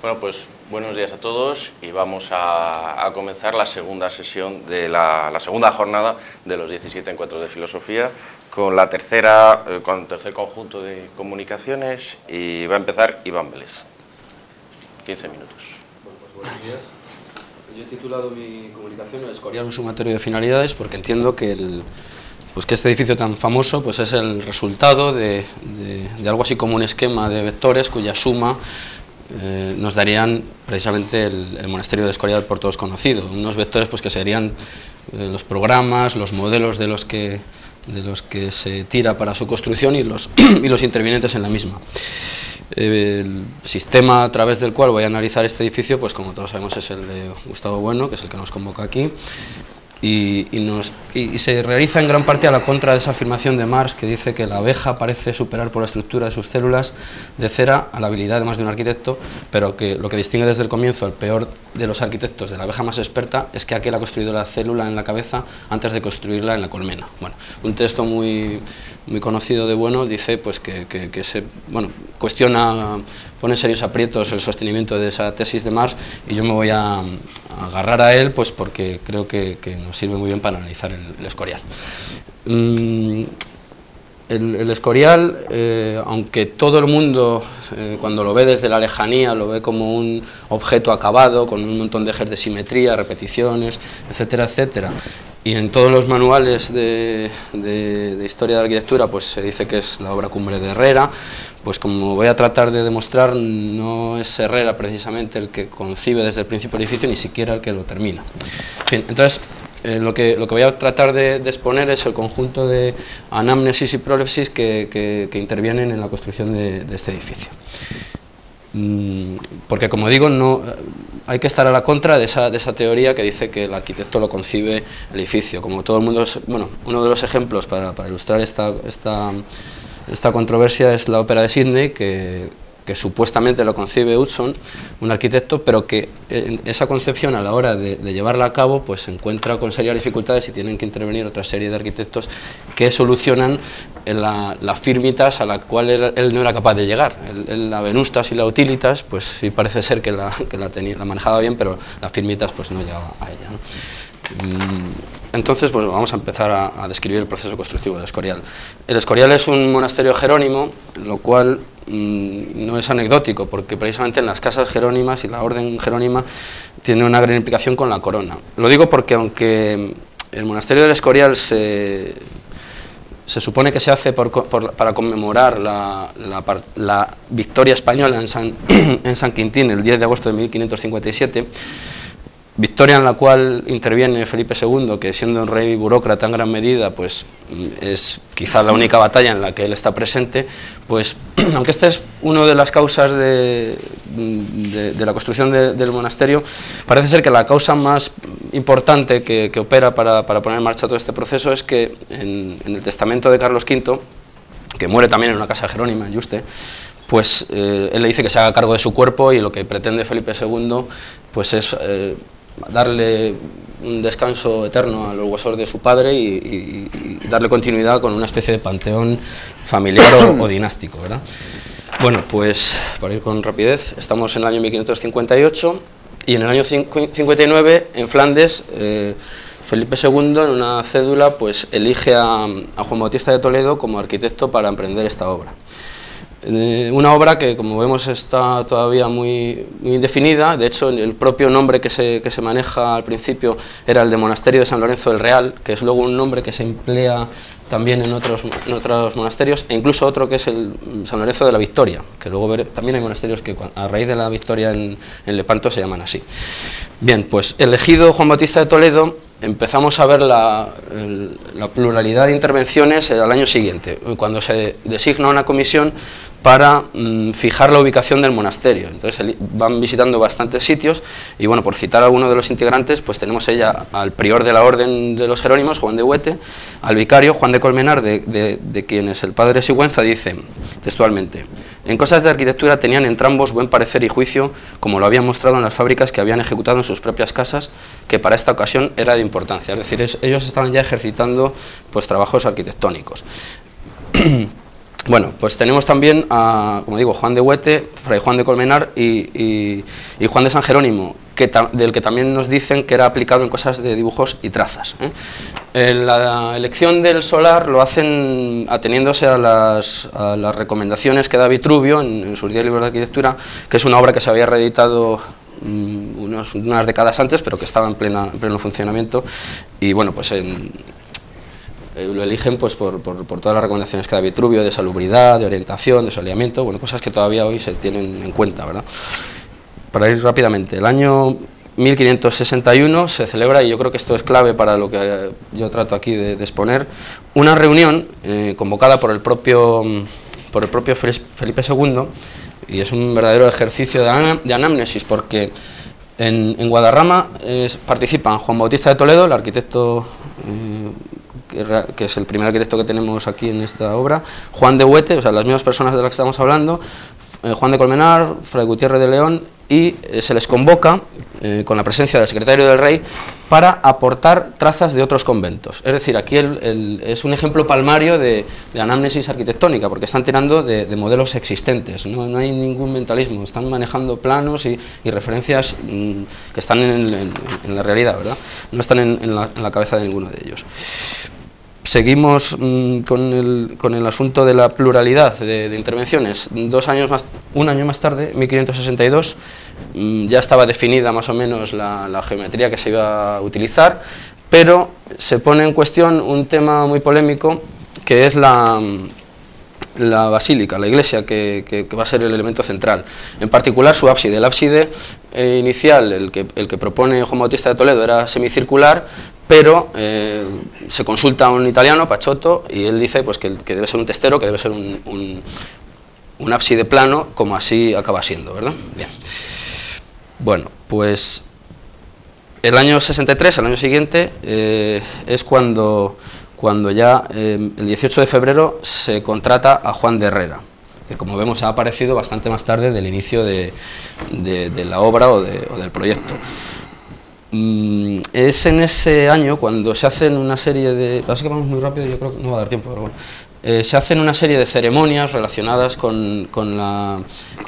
Bueno, pues buenos días a todos y vamos a comenzar la segunda sesión de la segunda jornada de los 17 encuentros de filosofía con el tercer conjunto de comunicaciones, y va a empezar Iván Vélez. 15 minutos. Bueno, pues buenos días. Yo he titulado mi comunicación El Escorial, un sumatorio de finalidades, porque entiendo que que este edificio tan famoso pues es el resultado de algo así como un esquema de vectores cuya suma nos darían precisamente el monasterio de Escorial por todos conocido. Unos vectores pues que serían los programas, los modelos de los que se tira para su construcción y los intervinientes en la misma. El sistema a través del cual voy a analizar este edificio, pues como todos sabemos, es el de Gustavo Bueno, que es el que nos convoca aquí, y se realiza en gran parte a la contra de esa afirmación de Marx que dice que la abeja parece superar por la estructura de sus células de cera a la habilidad además de un arquitecto, pero que lo que distingue desde el comienzo al peor de los arquitectos de la abeja más experta es que aquel ha construido la célula en la cabeza antes de construirla en la colmena. Bueno, un texto muy conocido de Bueno dice pues que cuestiona, pone en serios aprietos el sostenimiento de esa tesis de Marx, y yo me voy a agarrar a él pues porque creo que nos sirve muy bien para analizar el Escorial. El Escorial, aunque todo el mundo cuando lo ve desde la lejanía lo ve como un objeto acabado con un montón de ejes de simetría, repeticiones, etcétera, etcétera, y en todos los manuales de historia de la arquitectura pues se dice que es la obra cumbre de Herrera, pues como voy a tratar de demostrar, no es Herrera precisamente el que concibe desde el principio el edificio, ni siquiera el que lo termina. Bien, entonces lo que voy a tratar de exponer es el conjunto de anamnesis y prolepsis que intervienen en la construcción de este edificio. Porque, como digo, no hay que estar a la contra de esa teoría que dice que el arquitecto lo concibe el edificio. Como todo el mundo, uno de los ejemplos para ilustrar esta controversia es la ópera de Sydney, que supuestamente lo concibe Hudson, un arquitecto, pero que esa concepción a la hora de llevarla a cabo pues se encuentra con serias dificultades y tienen que intervenir otra serie de arquitectos que solucionan la firmitas a la cual él no era capaz de llegar. La venustas y la utilitas pues sí parece ser que la manejaba bien, pero la firmitas pues no llegaba a ella, ¿no? Entonces, pues vamos a empezar a describir el proceso constructivo del Escorial. El Escorial es un monasterio jerónimo, lo cual no es anecdótico, porque precisamente en las casas jerónimas y la orden jerónima tiene una gran implicación con la corona. Lo digo porque aunque el monasterio del Escorial se supone que se hace para conmemorar la victoria española en San Quintín el 10 de agosto de 1557, victoria en la cual interviene Felipe II, que siendo un rey burócrata en gran medida, pues es quizá la única batalla en la que él está presente, pues aunque esta es una de las causas de la construcción del monasterio, parece ser que la causa más importante que opera para poner en marcha todo este proceso es que en el testamento de Carlos V, que muere también en una casa jerónima en Yuste, pues él le dice que se haga cargo de su cuerpo, y lo que pretende Felipe II pues es darle un descanso eterno a los huesos de su padre y darle continuidad con una especie de panteón familiar o dinástico, ¿verdad? Bueno, pues para ir con rapidez, estamos en el año 1558 y en el año 59 en Flandes Felipe II en una cédula pues elige a Juan Bautista de Toledo como arquitecto para emprender esta obra. Una obra que, como vemos, está todavía muy indefinida. De hecho, el propio nombre que se maneja al principio era el de Monasterio de San Lorenzo del Real, que es luego un nombre que se emplea también en otros monasterios, e incluso otro que es el San Lorenzo de la Victoria, que luego también hay monasterios que a raíz de la Victoria en Lepanto se llaman así. Bien, pues elegido Juan Bautista de Toledo, empezamos a ver la pluralidad de intervenciones al año siguiente, cuando se designa una comisión para fijar la ubicación del monasterio. Entonces van visitando bastantes sitios, y bueno, por citar a alguno de los integrantes, pues tenemos al prior de la orden de los jerónimos, Juan de Huete, al vicario, Juan de Colmenar, de quienes el padre Sigüenza dice textualmente: en cosas de arquitectura tenían entrambos buen parecer y juicio, como lo habían mostrado en las fábricas que habían ejecutado en sus propias casas, que para esta ocasión era de importancia. Es decir, ellos estaban ya ejercitando pues trabajos arquitectónicos. Bueno, pues tenemos también a, como digo, Juan de Huete, Fray Juan de Colmenar y Juan de San Jerónimo, del que también nos dicen que era aplicado en cosas de dibujos y trazas. La elección del solar lo hacen ateniéndose a las recomendaciones que da Vitruvio en sus 10 libros de arquitectura, que es una obra que se había reeditado unas décadas antes, pero que estaba en pleno funcionamiento, y bueno, pues lo eligen pues por todas las recomendaciones que da Vitruvio, de salubridad, de orientación, de soleamiento, bueno, cosas que todavía hoy se tienen en cuenta, ¿verdad? Para ir rápidamente, el año 1561 se celebra, y yo creo que esto es clave para lo que yo trato aquí de exponer, una reunión convocada por el propio Felipe II, y es un verdadero ejercicio de anamnesis, porque en Guadarrama participan Juan Bautista de Toledo, el arquitecto que es el primer arquitecto que tenemos aquí en esta obra, Juan de Huete, o sea, las mismas personas de las que estamos hablando, Juan de Colmenar, Fray Gutiérrez de León, y se les convoca, con la presencia del secretario del rey, para aportar trazas de otros conventos. Es decir, aquí es un ejemplo palmario de anamnesis arquitectónica, porque están tirando de modelos existentes, no hay ningún mentalismo, están manejando planos y referencias que están en la realidad, ¿verdad? No están en la cabeza de ninguno de ellos. Seguimos con el asunto de la pluralidad de intervenciones. Un año más tarde, 1562, ya estaba definida más o menos la geometría que se iba a utilizar, pero se pone en cuestión un tema muy polémico, que es la basílica, la iglesia, que va a ser el elemento central. En particular su ábside. El ábside inicial, el que propone Juan Bautista de Toledo, era semicircular, pero se consulta a un italiano, Pachotto, y él dice pues, que debe ser un testero, que debe ser un ábside plano, como así acaba siendo, ¿verdad? Bien. Bueno, pues el año 63, el año siguiente, es cuando ya el 18 de febrero se contrata a Juan de Herrera, que como vemos ha aparecido bastante más tarde del inicio de la obra o del proyecto. Es en ese año cuando se hacen una serie de... Pasa que vamos muy rápido, yo creo que no va a dar tiempo, pero bueno. Se hacen una serie de ceremonias relacionadas con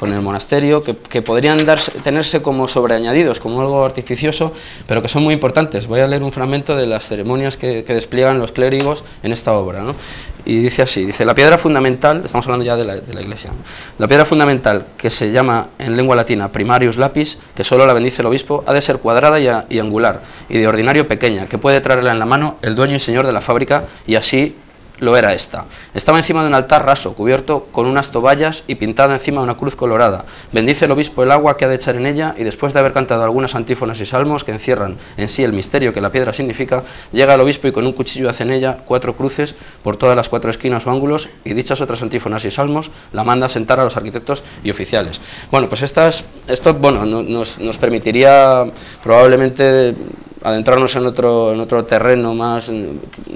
el monasterio que podrían tenerse como sobreañadidos, como algo artificioso, pero que son muy importantes. Voy a leer un fragmento de las ceremonias que despliegan los clérigos en esta obra, ¿no? Y dice así, dice: la piedra fundamental, estamos hablando ya de la iglesia, la piedra fundamental, que se llama en lengua latina primarius lapis, que solo la bendice el obispo, ha de ser cuadrada y angular, y de ordinario pequeña, que puede traerla en la mano el dueño y señor de la fábrica, y así lo era esta. Estaba encima de un altar raso, cubierto con unas toballas y pintada encima una cruz colorada. Bendice el obispo el agua que ha de echar en ella, y después de haber cantado algunas antífonas y salmos que encierran en sí el misterio que la piedra significa, llega el obispo y con un cuchillo hace en ella 4 cruces por todas las 4 esquinas o ángulos, y dichas otras antífonas y salmos la manda a sentar a los arquitectos y oficiales. Bueno, pues esto bueno, nos permitiría probablemente adentrarnos en otro terreno más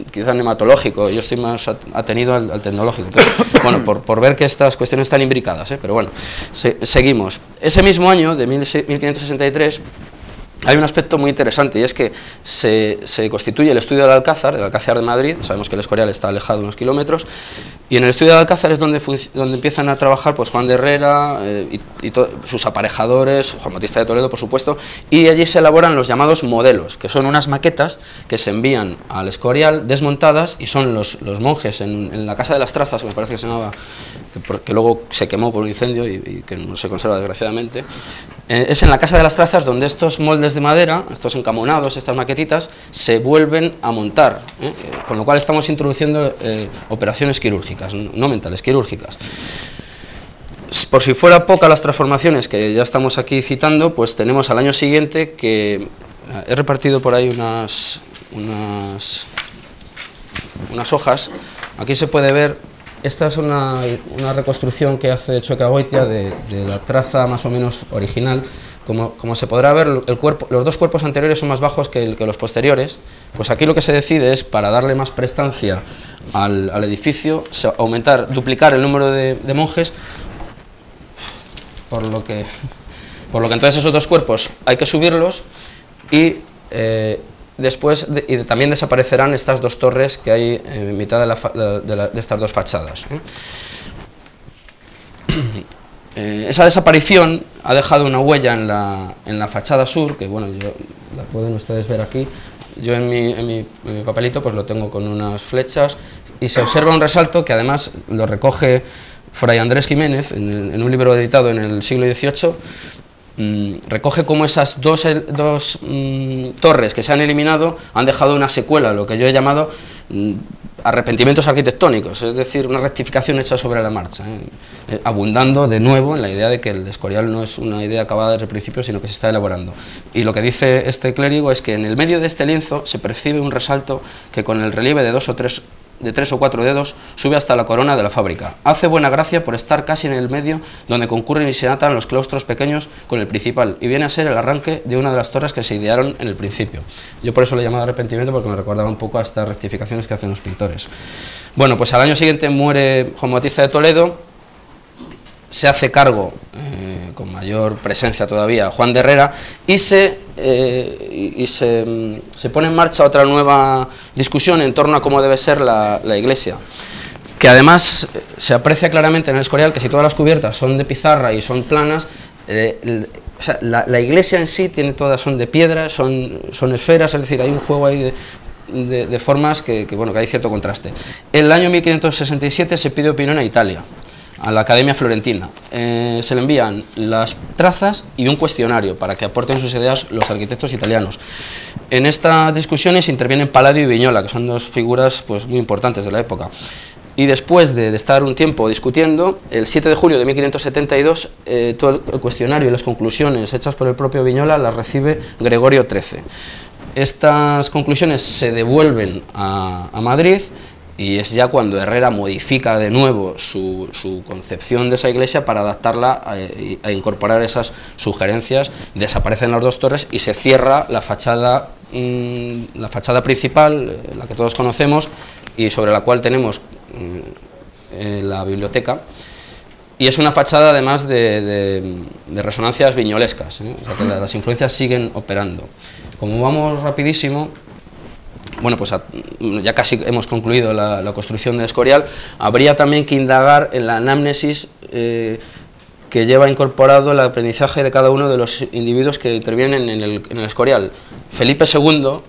quizá nematológico. Yo estoy más atenido al tecnológico. Entonces, bueno, por ver que estas cuestiones están imbricadas, pero bueno, seguimos. Ese mismo año, de 1563, hay un aspecto muy interesante, y es que se constituye el estudio del Alcázar, el Alcázar de Madrid. Sabemos que el Escorial está alejado unos kilómetros, y en el estudio del Alcázar es donde empiezan a trabajar pues Juan de Herrera y sus aparejadores, Juan Bautista de Toledo, por supuesto, y allí se elaboran los llamados modelos, que son unas maquetas que se envían al Escorial desmontadas, y son los monjes en la Casa de las Trazas, que me parece que se llamaba, que luego se quemó por un incendio y que no se conserva desgraciadamente. Es en la Casa de las Trazas donde estos moldes de madera, estos encamonados, estas maquetitas, se vuelven a montar, con lo cual estamos introduciendo operaciones quirúrgicas, no mentales, quirúrgicas. Por si fuera poca las transformaciones que ya estamos aquí citando, pues tenemos al año siguiente que he repartido por ahí unas hojas. Aquí se puede ver. Esta es una reconstrucción que hace Txokagoitia de la traza más o menos original. Como se podrá ver, los dos cuerpos anteriores son más bajos que los posteriores. Pues aquí lo que se decide es, para darle más prestancia al edificio, duplicar el número de monjes, por lo que entonces esos dos cuerpos hay que subirlos, y después también desaparecerán estas dos torres que hay en mitad de estas dos fachadas. Esa desaparición ha dejado una huella en la fachada sur, que bueno, la pueden ustedes ver aquí. Yo en mi papelito pues lo tengo con unas flechas y se observa un resalto que además lo recoge Fray Andrés Jiménez en un libro editado en el siglo XVIII. Recoge cómo esas dos torres que se han eliminado han dejado una secuela, lo que yo he llamado arrepentimientos arquitectónicos, es decir, una rectificación hecha sobre la marcha, abundando de nuevo en la idea de que el Escorial no es una idea acabada desde el principio, sino que se está elaborando. Y lo que dice este clérigo es que en el medio de este lienzo se percibe un resalto que con el relieve de 3 o 4 dedos sube hasta la corona de la fábrica. Hace buena gracia por estar casi en el medio donde concurren y se atan los claustros pequeños con el principal, y viene a ser el arranque de una de las torres que se idearon en el principio. Yo por eso le he llamado arrepentimiento, porque me recordaba un poco a estas rectificaciones que hacen los pintores. Bueno, pues al año siguiente muere Juan Bautista de Toledo, se hace cargo, con mayor presencia todavía, Juan de Herrera, y se pone en marcha otra nueva discusión en torno a cómo debe ser la iglesia, que además se aprecia claramente en el Escorial que si todas las cubiertas son de pizarra y son planas, o sea, la iglesia en sí son de piedra, son esferas, es decir, hay un juego ahí de formas que hay cierto contraste. En el año 1567 se pide opinión a Italia, a la Academia Florentina. Se le envían las trazas y un cuestionario para que aporten sus ideas los arquitectos italianos. En estas discusiones intervienen Palladio y Vignola, que son dos figuras pues, muy importantes de la época. Y después de estar un tiempo discutiendo, el 7 de julio de 1572, todo el cuestionario y las conclusiones hechas por el propio Vignola las recibe Gregorio XIII. Estas conclusiones se devuelven a Madrid, y es ya cuando Herrera modifica de nuevo su concepción de esa iglesia para adaptarla a incorporar esas sugerencias. Desaparecen las dos torres y se cierra la fachada principal, la que todos conocemos, y sobre la cual tenemos la biblioteca. Y es una fachada además de resonancias viñolescas, o sea que las influencias siguen operando. Como vamos rapidísimo, bueno, pues ya casi hemos concluido la construcción del Escorial. Habría también que indagar en la anamnesis que lleva incorporado el aprendizaje de cada uno de los individuos que intervienen en el Escorial. Felipe II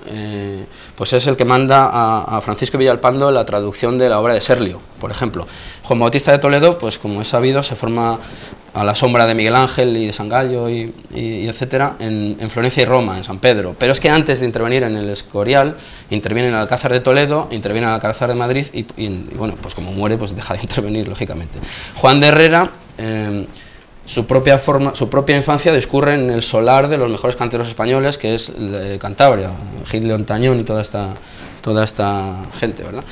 pues es el que manda a Francisco Villalpando la traducción de la obra de Serlio, por ejemplo. Juan Bautista de Toledo, pues como es sabido, se forma a la sombra de Miguel Ángel y de San Gallo y etcétera, en Florencia y Roma, en San Pedro. Pero es que antes de intervenir en el Escorial, interviene en el Alcázar de Toledo, interviene en el Alcázar de Madrid y bueno, pues como muere, pues deja de intervenir, lógicamente. Juan de Herrera, su propia infancia discurre en el solar de los mejores canteros españoles, que es Cantabria, Gil de Ontañón y toda esta gente, ¿verdad?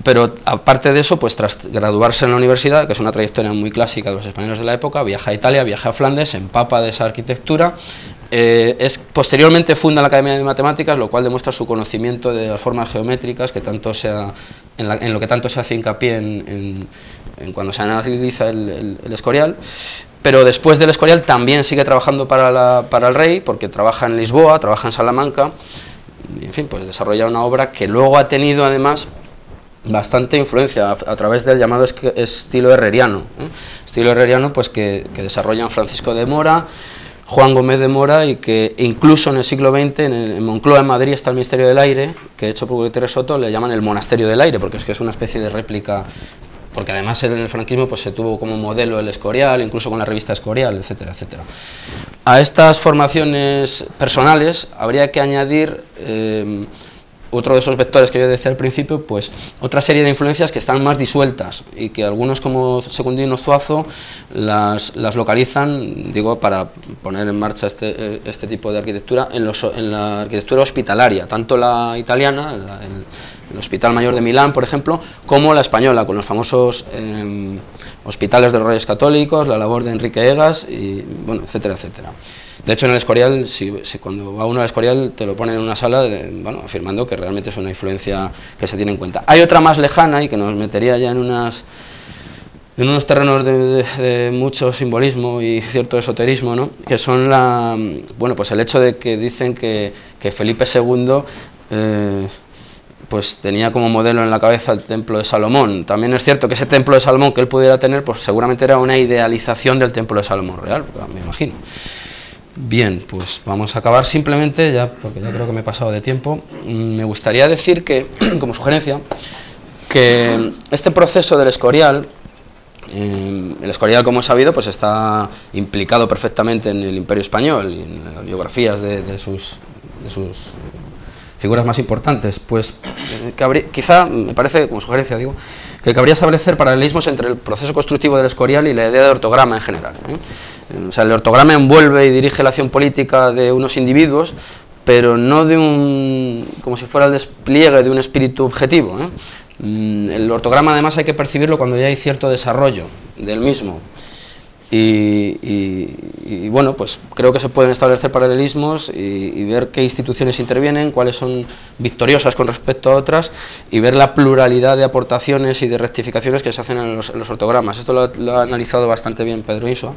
Pero aparte de eso, pues tras graduarse en la universidad, que es una trayectoria muy clásica de los españoles de la época, viaja a Italia, viaja a Flandes, se empapa de esa arquitectura. Posteriormente funda la Academia de Matemáticas, lo cual demuestra su conocimiento de las formas geométricas, que en lo que tanto se hace hincapié en cuando se analiza el Escorial. Pero después del Escorial también sigue trabajando para el rey, porque trabaja en Lisboa, trabaja en Salamanca, y en fin, pues desarrolla una obra que luego ha tenido además bastante influencia a través del llamado estilo herreriano, estilo herreriano pues que desarrollan Francisco de Mora, Juan Gómez de Mora, y que incluso en el siglo XX, en Moncloa, en Madrid, está el Ministerio del Aire, que hecho por Gutiérrez Soto le llaman el Monasterio del Aire, porque es que es una especie de réplica, porque además en el franquismo pues se tuvo como modelo el Escorial, incluso con la revista Escorial, etcétera, etcétera. A estas formaciones personales habría que añadir otro de esos vectores que yo decía al principio, pues otra serie de influencias que están más disueltas y que algunos como Secundino Zuazo las localizan, digo, para poner en marcha este tipo de arquitectura en la arquitectura hospitalaria, tanto la italiana, el Hospital Mayor de Milán, por ejemplo, como la española, con los famosos hospitales de los Reyes Católicos, la labor de Enrique Egas, y bueno, etcétera, etcétera. De hecho, en el Escorial, cuando va uno al Escorial, te lo ponen en una sala, afirmando que realmente es una influencia que se tiene en cuenta. Hay otra más lejana y que nos metería ya en unos terrenos de mucho simbolismo y cierto esoterismo, ¿no? Que son pues el hecho de que dicen que Felipe II pues tenía como modelo en la cabeza el templo de Salomón. También es cierto que ese templo de Salomón que él pudiera tener, pues seguramente era una idealización del templo de Salomón real, me imagino. Bien, pues vamos a acabar simplemente, ya porque ya creo que me he pasado de tiempo. Me gustaría decir que, como sugerencia, que este proceso del Escorial, el Escorial, como he sabido, pues está implicado perfectamente en el Imperio Español y en las biografías de sus figuras más importantes, pues quizá, me parece, como sugerencia digo, que cabría establecer paralelismos entre el proceso constructivo del Escorial y la idea de ortograma en general, O sea, el ortograma envuelve y dirige la acción política de unos individuos, pero no de como si fuera el despliegue de un espíritu objetivo, El ortograma además hay que percibirlo cuando ya hay cierto desarrollo del mismo. Y bueno, pues creo que se pueden establecer paralelismos y ver qué instituciones intervienen, cuáles son victoriosas con respecto a otras, y ver la pluralidad de aportaciones y de rectificaciones que se hacen en los ortogramas. Esto lo ha analizado bastante bien Pedro Insua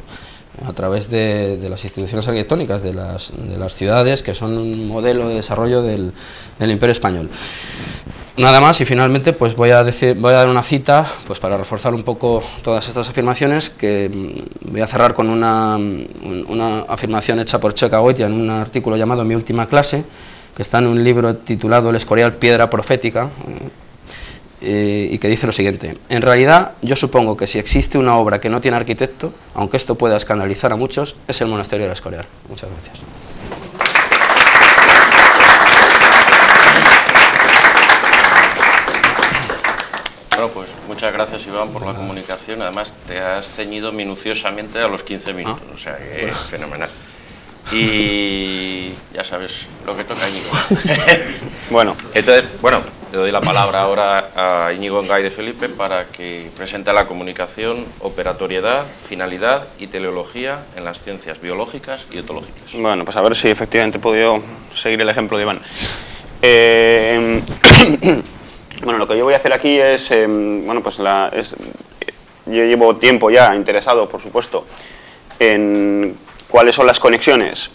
a través de las instituciones arquitectónicas de las ciudades, que son un modelo de desarrollo del Imperio Español. Nada más, y finalmente pues voy a dar una cita pues para reforzar un poco todas estas afirmaciones, que voy a cerrar con una afirmación hecha por Checa Goitia en un artículo llamado Mi última clase, que está en un libro titulado El Escorial, piedra profética, y que dice lo siguiente: en realidad yo supongo que si existe una obra que no tiene arquitecto, aunque esto pueda escandalizar a muchos, es el monasterio del Escorial. Muchas gracias. Bueno, pues muchas gracias, Iván, por la comunicación. Además, te has ceñido minuciosamente a los 15 minutos, o sea, que es fenomenal. Y ya sabes lo que toca, Íñigo. Bueno, Entonces, le doy la palabra ahora a Íñigo Ngay de Felipe para que presente la comunicación, operatoriedad, finalidad y teleología en las ciencias biológicas y etológicas. Bueno, pues a ver si efectivamente he podido seguir el ejemplo de Iván. Bueno, lo que yo voy a hacer aquí es, yo llevo tiempo ya interesado, por supuesto, en cuáles son las conexiones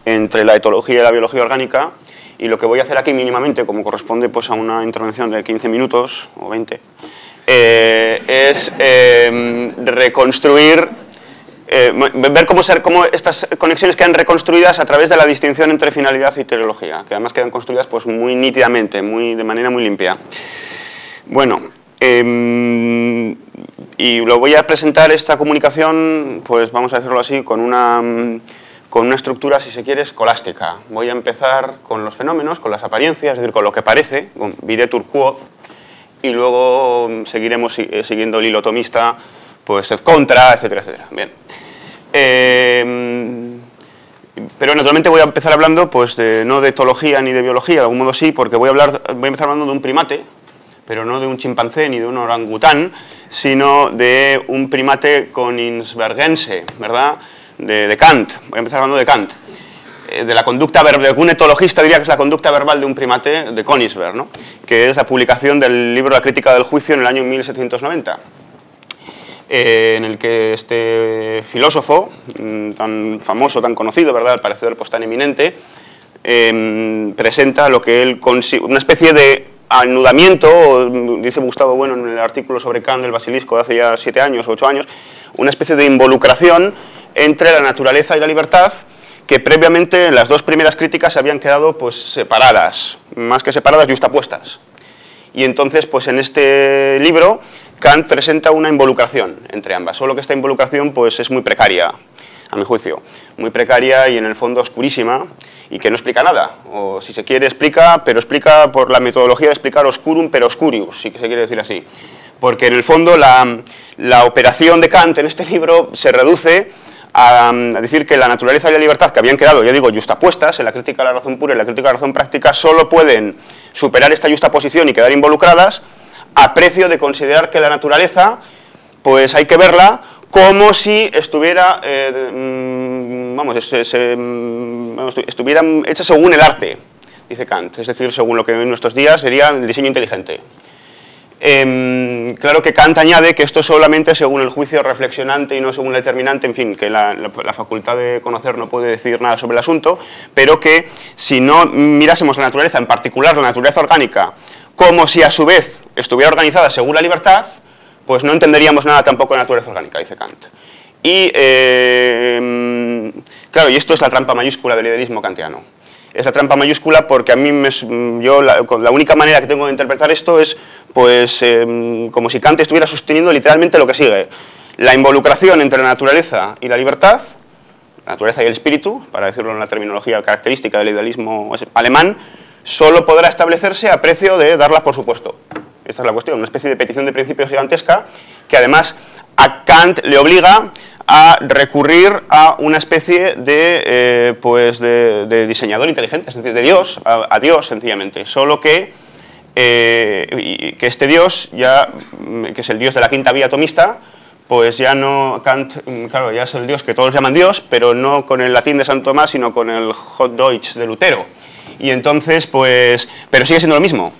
entre la etología y la biología orgánica, y lo que voy a hacer aquí mínimamente, como corresponde pues a una intervención de 15 minutos o 20, es reconstruir, ver cómo estas conexiones quedan reconstruidas a través de la distinción entre finalidad y teleología, que además quedan construidas pues muy nítidamente, de manera muy limpia. Bueno, y lo voy a presentar esta comunicación, pues vamos a hacerlo así, con una estructura, si se quiere, escolástica. Voy a empezar con los fenómenos, con las apariencias, es decir, con lo que parece, con videtur quod, y luego seguiremos siguiendo el hilo tomista, pues et contra, etcétera, etcétera. Bien. Pero naturalmente voy a empezar hablando, pues, no de etología ni de biología, de algún modo sí, porque voy a empezar hablando de un primate, pero no de un chimpancé ni de un orangután, sino de un primate königsbergense, ¿verdad?, de Kant. Voy a empezar hablando de Kant, de la conducta verbal. Un etologista diría que es la conducta verbal de un primate de Königsberg, ¿no?, que es la publicación del libro La crítica del juicio en el año 1790. En el que este filósofo, tan famoso, tan conocido, ¿verdad?, al parecer pues tan eminente, presenta lo que él consigue, una especie de anudamiento, dice Gustavo Bueno en el artículo sobre Kant, el basilisco, de hace ya 7 años o 8 años, una especie de involucración entre la naturaleza y la libertad, que previamente en las dos primeras críticas se habían quedado pues separadas, más que separadas, yuxtapuestas. Y entonces, pues en este libro, Kant presenta una involucración entre ambas, solo que esta involucración pues es muy precaria, a mi juicio, muy precaria y en el fondo oscurísima, y que no explica nada, o si se quiere explica, pero explica por la metodología de explicar oscurum per oscurius, si se quiere decir así, porque en el fondo la operación de Kant en este libro se reduce a decir que la naturaleza y la libertad, que habían quedado, ya digo, yuxtapuestas en la crítica a la razón pura y la crítica a la razón práctica, solo pueden superar esta yuxtaposición y quedar involucradas a precio de considerar que la naturaleza, pues hay que verla como si estuviera, estuviera hecha según el arte, dice Kant, es decir, según lo que en nuestros días sería el diseño inteligente. claro que Kant añade que esto solamente según el juicio reflexionante y no según el determinante, en fin, que la facultad de conocer no puede decir nada sobre el asunto, pero que si no mirásemos la naturaleza, en particular la naturaleza orgánica, como si a su vez estuviera organizada según la libertad, pues no entenderíamos nada tampoco de la naturaleza orgánica, dice Kant. Y, claro, y esto es la trampa mayúscula del idealismo kantiano. Es la trampa mayúscula porque a mí, la única manera que tengo de interpretar esto es, pues, como si Kant estuviera sosteniendo literalmente lo que sigue. La involucración entre la naturaleza y la libertad, la naturaleza y el espíritu, para decirlo en la terminología característica del idealismo alemán, solo podrá establecerse a precio de darlas por supuesto. Esta es la cuestión, una especie de petición de principio gigantesca que además a Kant le obliga a recurrir a una especie de, de diseñador inteligente, es decir, de Dios, a Dios sencillamente, solo que este Dios, que es el Dios de la quinta vía atomista, pues ya no, Kant, claro, ya es el Dios que todos llaman Dios, pero no con el latín de Santo Tomás, sino con el Hochdeutsch de Lutero, y entonces, pues, pero sigue siendo lo mismo.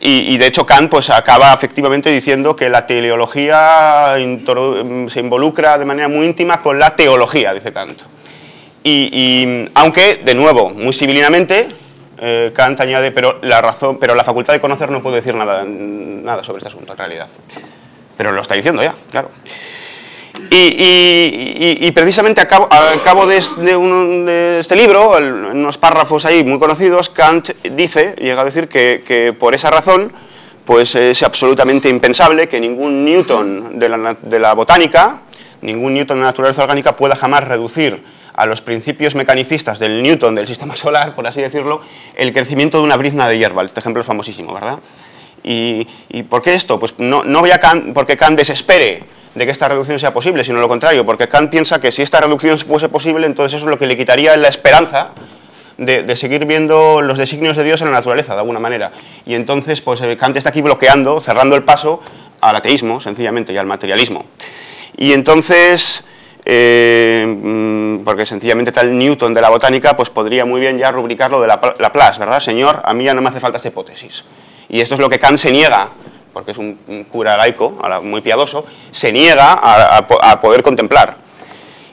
Y de hecho Kant pues acaba efectivamente diciendo que la teleología se involucra de manera muy íntima con la teología, dice Kant. Y aunque, de nuevo, muy civilinamente, Kant añade, pero la facultad de conocer no puede decir nada sobre este asunto en realidad. Pero lo está diciendo ya, claro. Y precisamente a cabo de este libro, en unos párrafos ahí muy conocidos, Kant llega a decir que por esa razón pues es absolutamente impensable que ningún Newton de la botánica, ningún Newton de la naturaleza orgánica pueda jamás reducir a los principios mecanicistas del Newton del sistema solar, por así decirlo, el crecimiento de una brizna de hierba. Este ejemplo es famosísimo, ¿verdad? ¿Y por qué esto? Pues no voy a porque Kant desespere de que esta reducción sea posible, sino lo contrario, porque Kant piensa que si esta reducción fuese posible, entonces eso es lo que le quitaría la esperanza de seguir viendo los designios de Dios en la naturaleza, de alguna manera. Y entonces, pues Kant está aquí bloqueando, cerrando el paso al ateísmo, sencillamente, y al materialismo. Y entonces, porque sencillamente tal Newton de la botánica, pues podría muy bien ya rubricarlo de Laplace, ¿verdad? Señor, a mí ya no me hace falta esta hipótesis. Y esto es lo que Kant se niega, porque es un cura laico, muy piadoso, se niega a poder contemplar.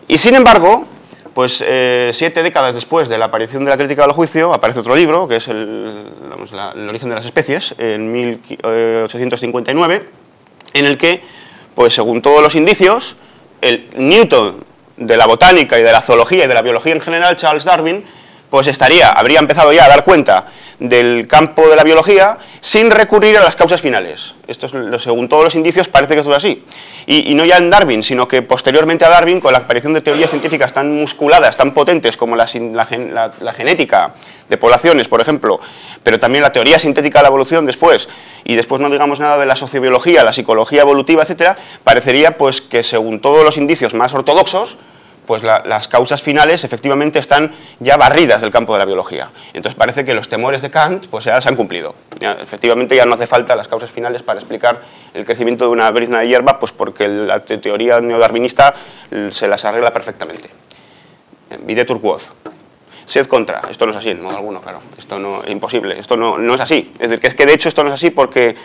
Y sin embargo, pues 7 décadas después de la aparición de la crítica del juicio, aparece otro libro, que es el origen de las especies, en 1859, en el que, pues según todos los indicios, el Newton de la botánica y de la zoología y de la biología en general, Charles Darwin, pues habría empezado ya a dar cuenta del campo de la biología sin recurrir a las causas finales. Esto es, según todos los indicios parece que esto es así. Y no ya en Darwin, sino que posteriormente a Darwin, con la aparición de teorías científicas tan musculadas, tan potentes como la genética de poblaciones, por ejemplo, pero también la teoría sintética de la evolución después, y después no digamos nada de la sociobiología, la psicología evolutiva, etcétera, parecería pues que según todos los indicios más ortodoxos, pues las causas finales efectivamente están ya barridas del campo de la biología. Entonces parece que los temores de Kant pues ya se han cumplido. Efectivamente ya no hace falta las causas finales para explicar el crecimiento de una brizna de hierba, pues porque la teoría neodarwinista se las arregla perfectamente. Vide Turquoise. Sed contra. Esto no es así, en modo alguno, claro. Esto no es imposible. Esto no es así. Es decir, que de hecho esto no es así porque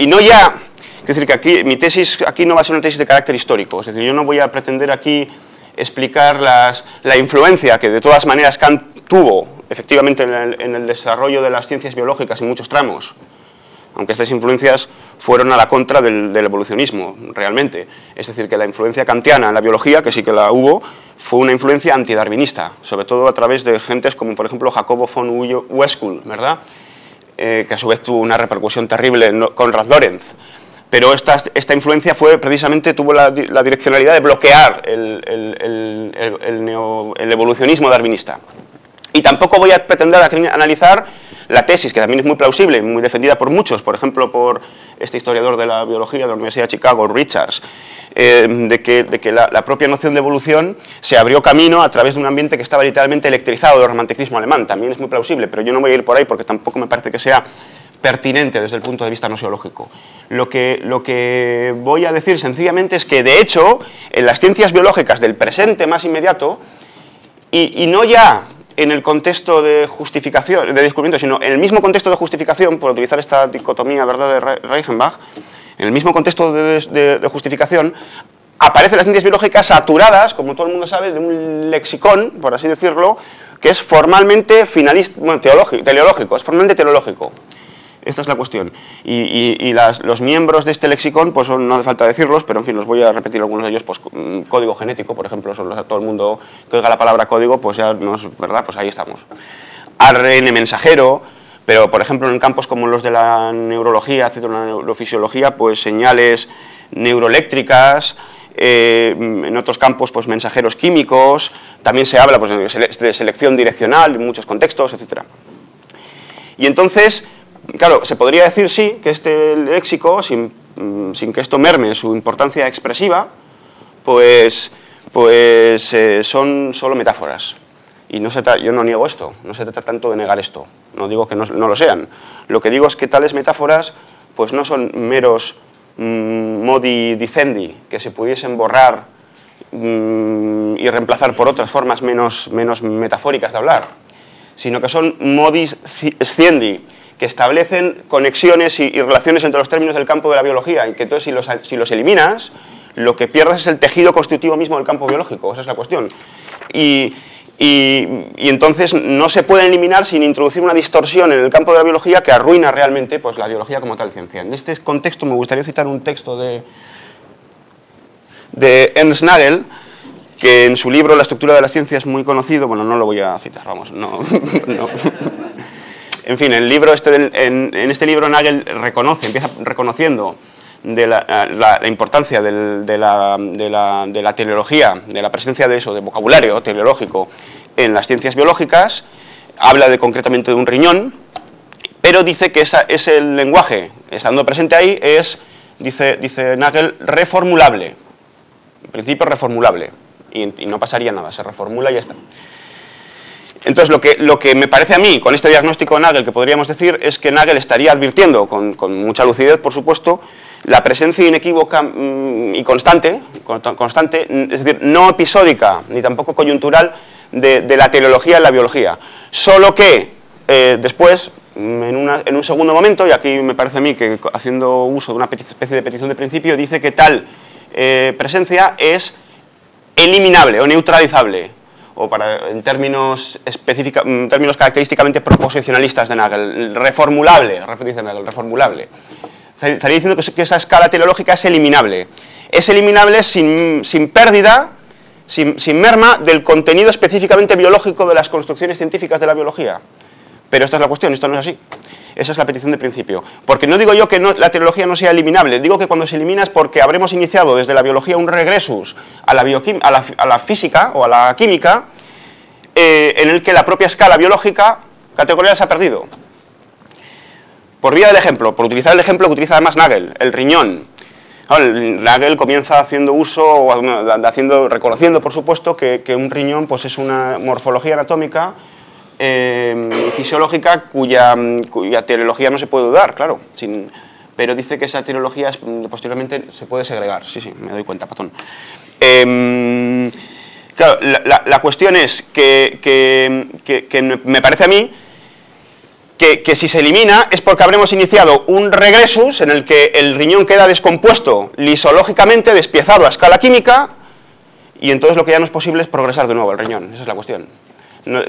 no ya... Es decir, que aquí, mi tesis aquí no va a ser una tesis de carácter histórico, es decir, yo no voy a pretender aquí explicar la influencia que de todas maneras Kant tuvo efectivamente en el desarrollo de las ciencias biológicas en muchos tramos, aunque estas influencias fueron a la contra del evolucionismo, realmente. Es decir, que la influencia kantiana en la biología, que sí que la hubo, fue una influencia antidarwinista, sobre todo a través de gentes como, por ejemplo, Jacobo von Uexküll, ¿verdad? Que a su vez tuvo una repercusión terrible en Konrad Lorenz. Pero esta influencia tuvo la direccionalidad de bloquear el evolucionismo darwinista. Y tampoco voy a pretender analizar la tesis, que también es muy plausible, muy defendida por muchos, por ejemplo por este historiador de la biología de la Universidad de Chicago, Richards, de que la propia noción de evolución se abrió camino a través de un ambiente que estaba literalmente electrizado del romanticismo alemán. También es muy plausible, pero yo no voy a ir por ahí porque tampoco me parece que sea pertinente desde el punto de vista nosiológico. Lo que voy a decir sencillamente es que, de hecho, en las ciencias biológicas del presente más inmediato, y no ya en el contexto de justificación, de descubrimiento, sino en el mismo contexto de justificación, por utilizar esta dicotomía, ¿verdad?, de Reichenbach, en el mismo contexto de justificación, aparecen las ciencias biológicas saturadas, como todo el mundo sabe, de un lexicón, por así decirlo, que es formalmente finalista, bueno, teleológico, es formalmente teleológico. Esta es la cuestión. Y los miembros de este lexicón, pues no hace falta decirlos, pero en fin, los voy a repetir algunos de ellos, pues código genético, por ejemplo, todo el mundo que oiga la palabra código, pues ya no es verdad, pues ahí estamos. ARN mensajero, pero por ejemplo en campos como los de la neurología, etcétera, la neurofisiología, pues señales neuroeléctricas, en otros campos pues mensajeros químicos, también se habla pues, de selección direccional en muchos contextos, etcétera. Y entonces, claro, se podría decir sí, que este léxico, sin que esto merme su importancia expresiva, pues son solo metáforas. Y yo no niego esto, no se trata tanto de negar esto, no digo que no lo sean. Lo que digo es que tales metáforas pues no son meros modi dicendi, que se pudiesen borrar y reemplazar por otras formas menos metafóricas de hablar, sino que son modis sciendi, que establecen conexiones y relaciones entre los términos del campo de la biología, y que entonces si los eliminas, lo que pierdes es el tejido constitutivo mismo del campo biológico, esa es la cuestión. Y entonces no se pueden eliminar sin introducir una distorsión en el campo de la biología que arruina realmente pues, la biología como tal ciencia. En este contexto me gustaría citar un texto de Ernst Nagel, que en su libro La estructura de la ciencia es muy conocido, bueno, no lo voy a citar, vamos, no. En fin, en este libro Nagel empieza reconociendo de la importancia de la teleología, de la presencia de eso, de vocabulario teleológico en las ciencias biológicas, habla concretamente de un riñón, pero dice que ese lenguaje, estando presente ahí, es, dice Nagel, reformulable, en principio reformulable, y no pasaría nada, se reformula y ya está. Entonces, lo que me parece a mí, con este diagnóstico de Nagel, que podríamos decir, es que Nagel estaría advirtiendo, con mucha lucidez, por supuesto, la presencia inequívoca y constante, es decir, no episódica, ni tampoco coyuntural, de la teleología en la biología. Solo que, después, en un segundo momento, y aquí me parece a mí que haciendo uso de una especie de petición de principio, dice que tal presencia es eliminable o neutralizable, o en términos característicamente proposicionalistas de Nagel, reformulable, dice Nagel, reformulable. Estaría diciendo que esa escala teleológica es eliminable. Es eliminable sin pérdida, sin merma del contenido específicamente biológico de las construcciones científicas de la biología. Pero esta es la cuestión, esto no es así. Esa es la petición de principio. Porque no digo yo que la teleología no sea eliminable, digo que cuando se elimina es porque habremos iniciado desde la biología un regresus a la física o a la química, en el que la propia escala biológica categorial se ha perdido. Por vía del ejemplo, por utilizar el ejemplo que utiliza además Nagel, el riñón. Nagel comienza haciendo uso, reconociendo por supuesto que un riñón pues, es una morfología anatómica fisiológica cuya teleología no se puede dudar, claro, pero dice que esa teleología posteriormente se puede segregar. Sí, me doy cuenta, patón. Claro, la cuestión es que me parece a mí que si se elimina es porque habremos iniciado un regresus en el que el riñón queda descompuesto lisológicamente, despiezado a escala química, y entonces lo que ya no es posible es progresar de nuevo el riñón. Esa es la cuestión.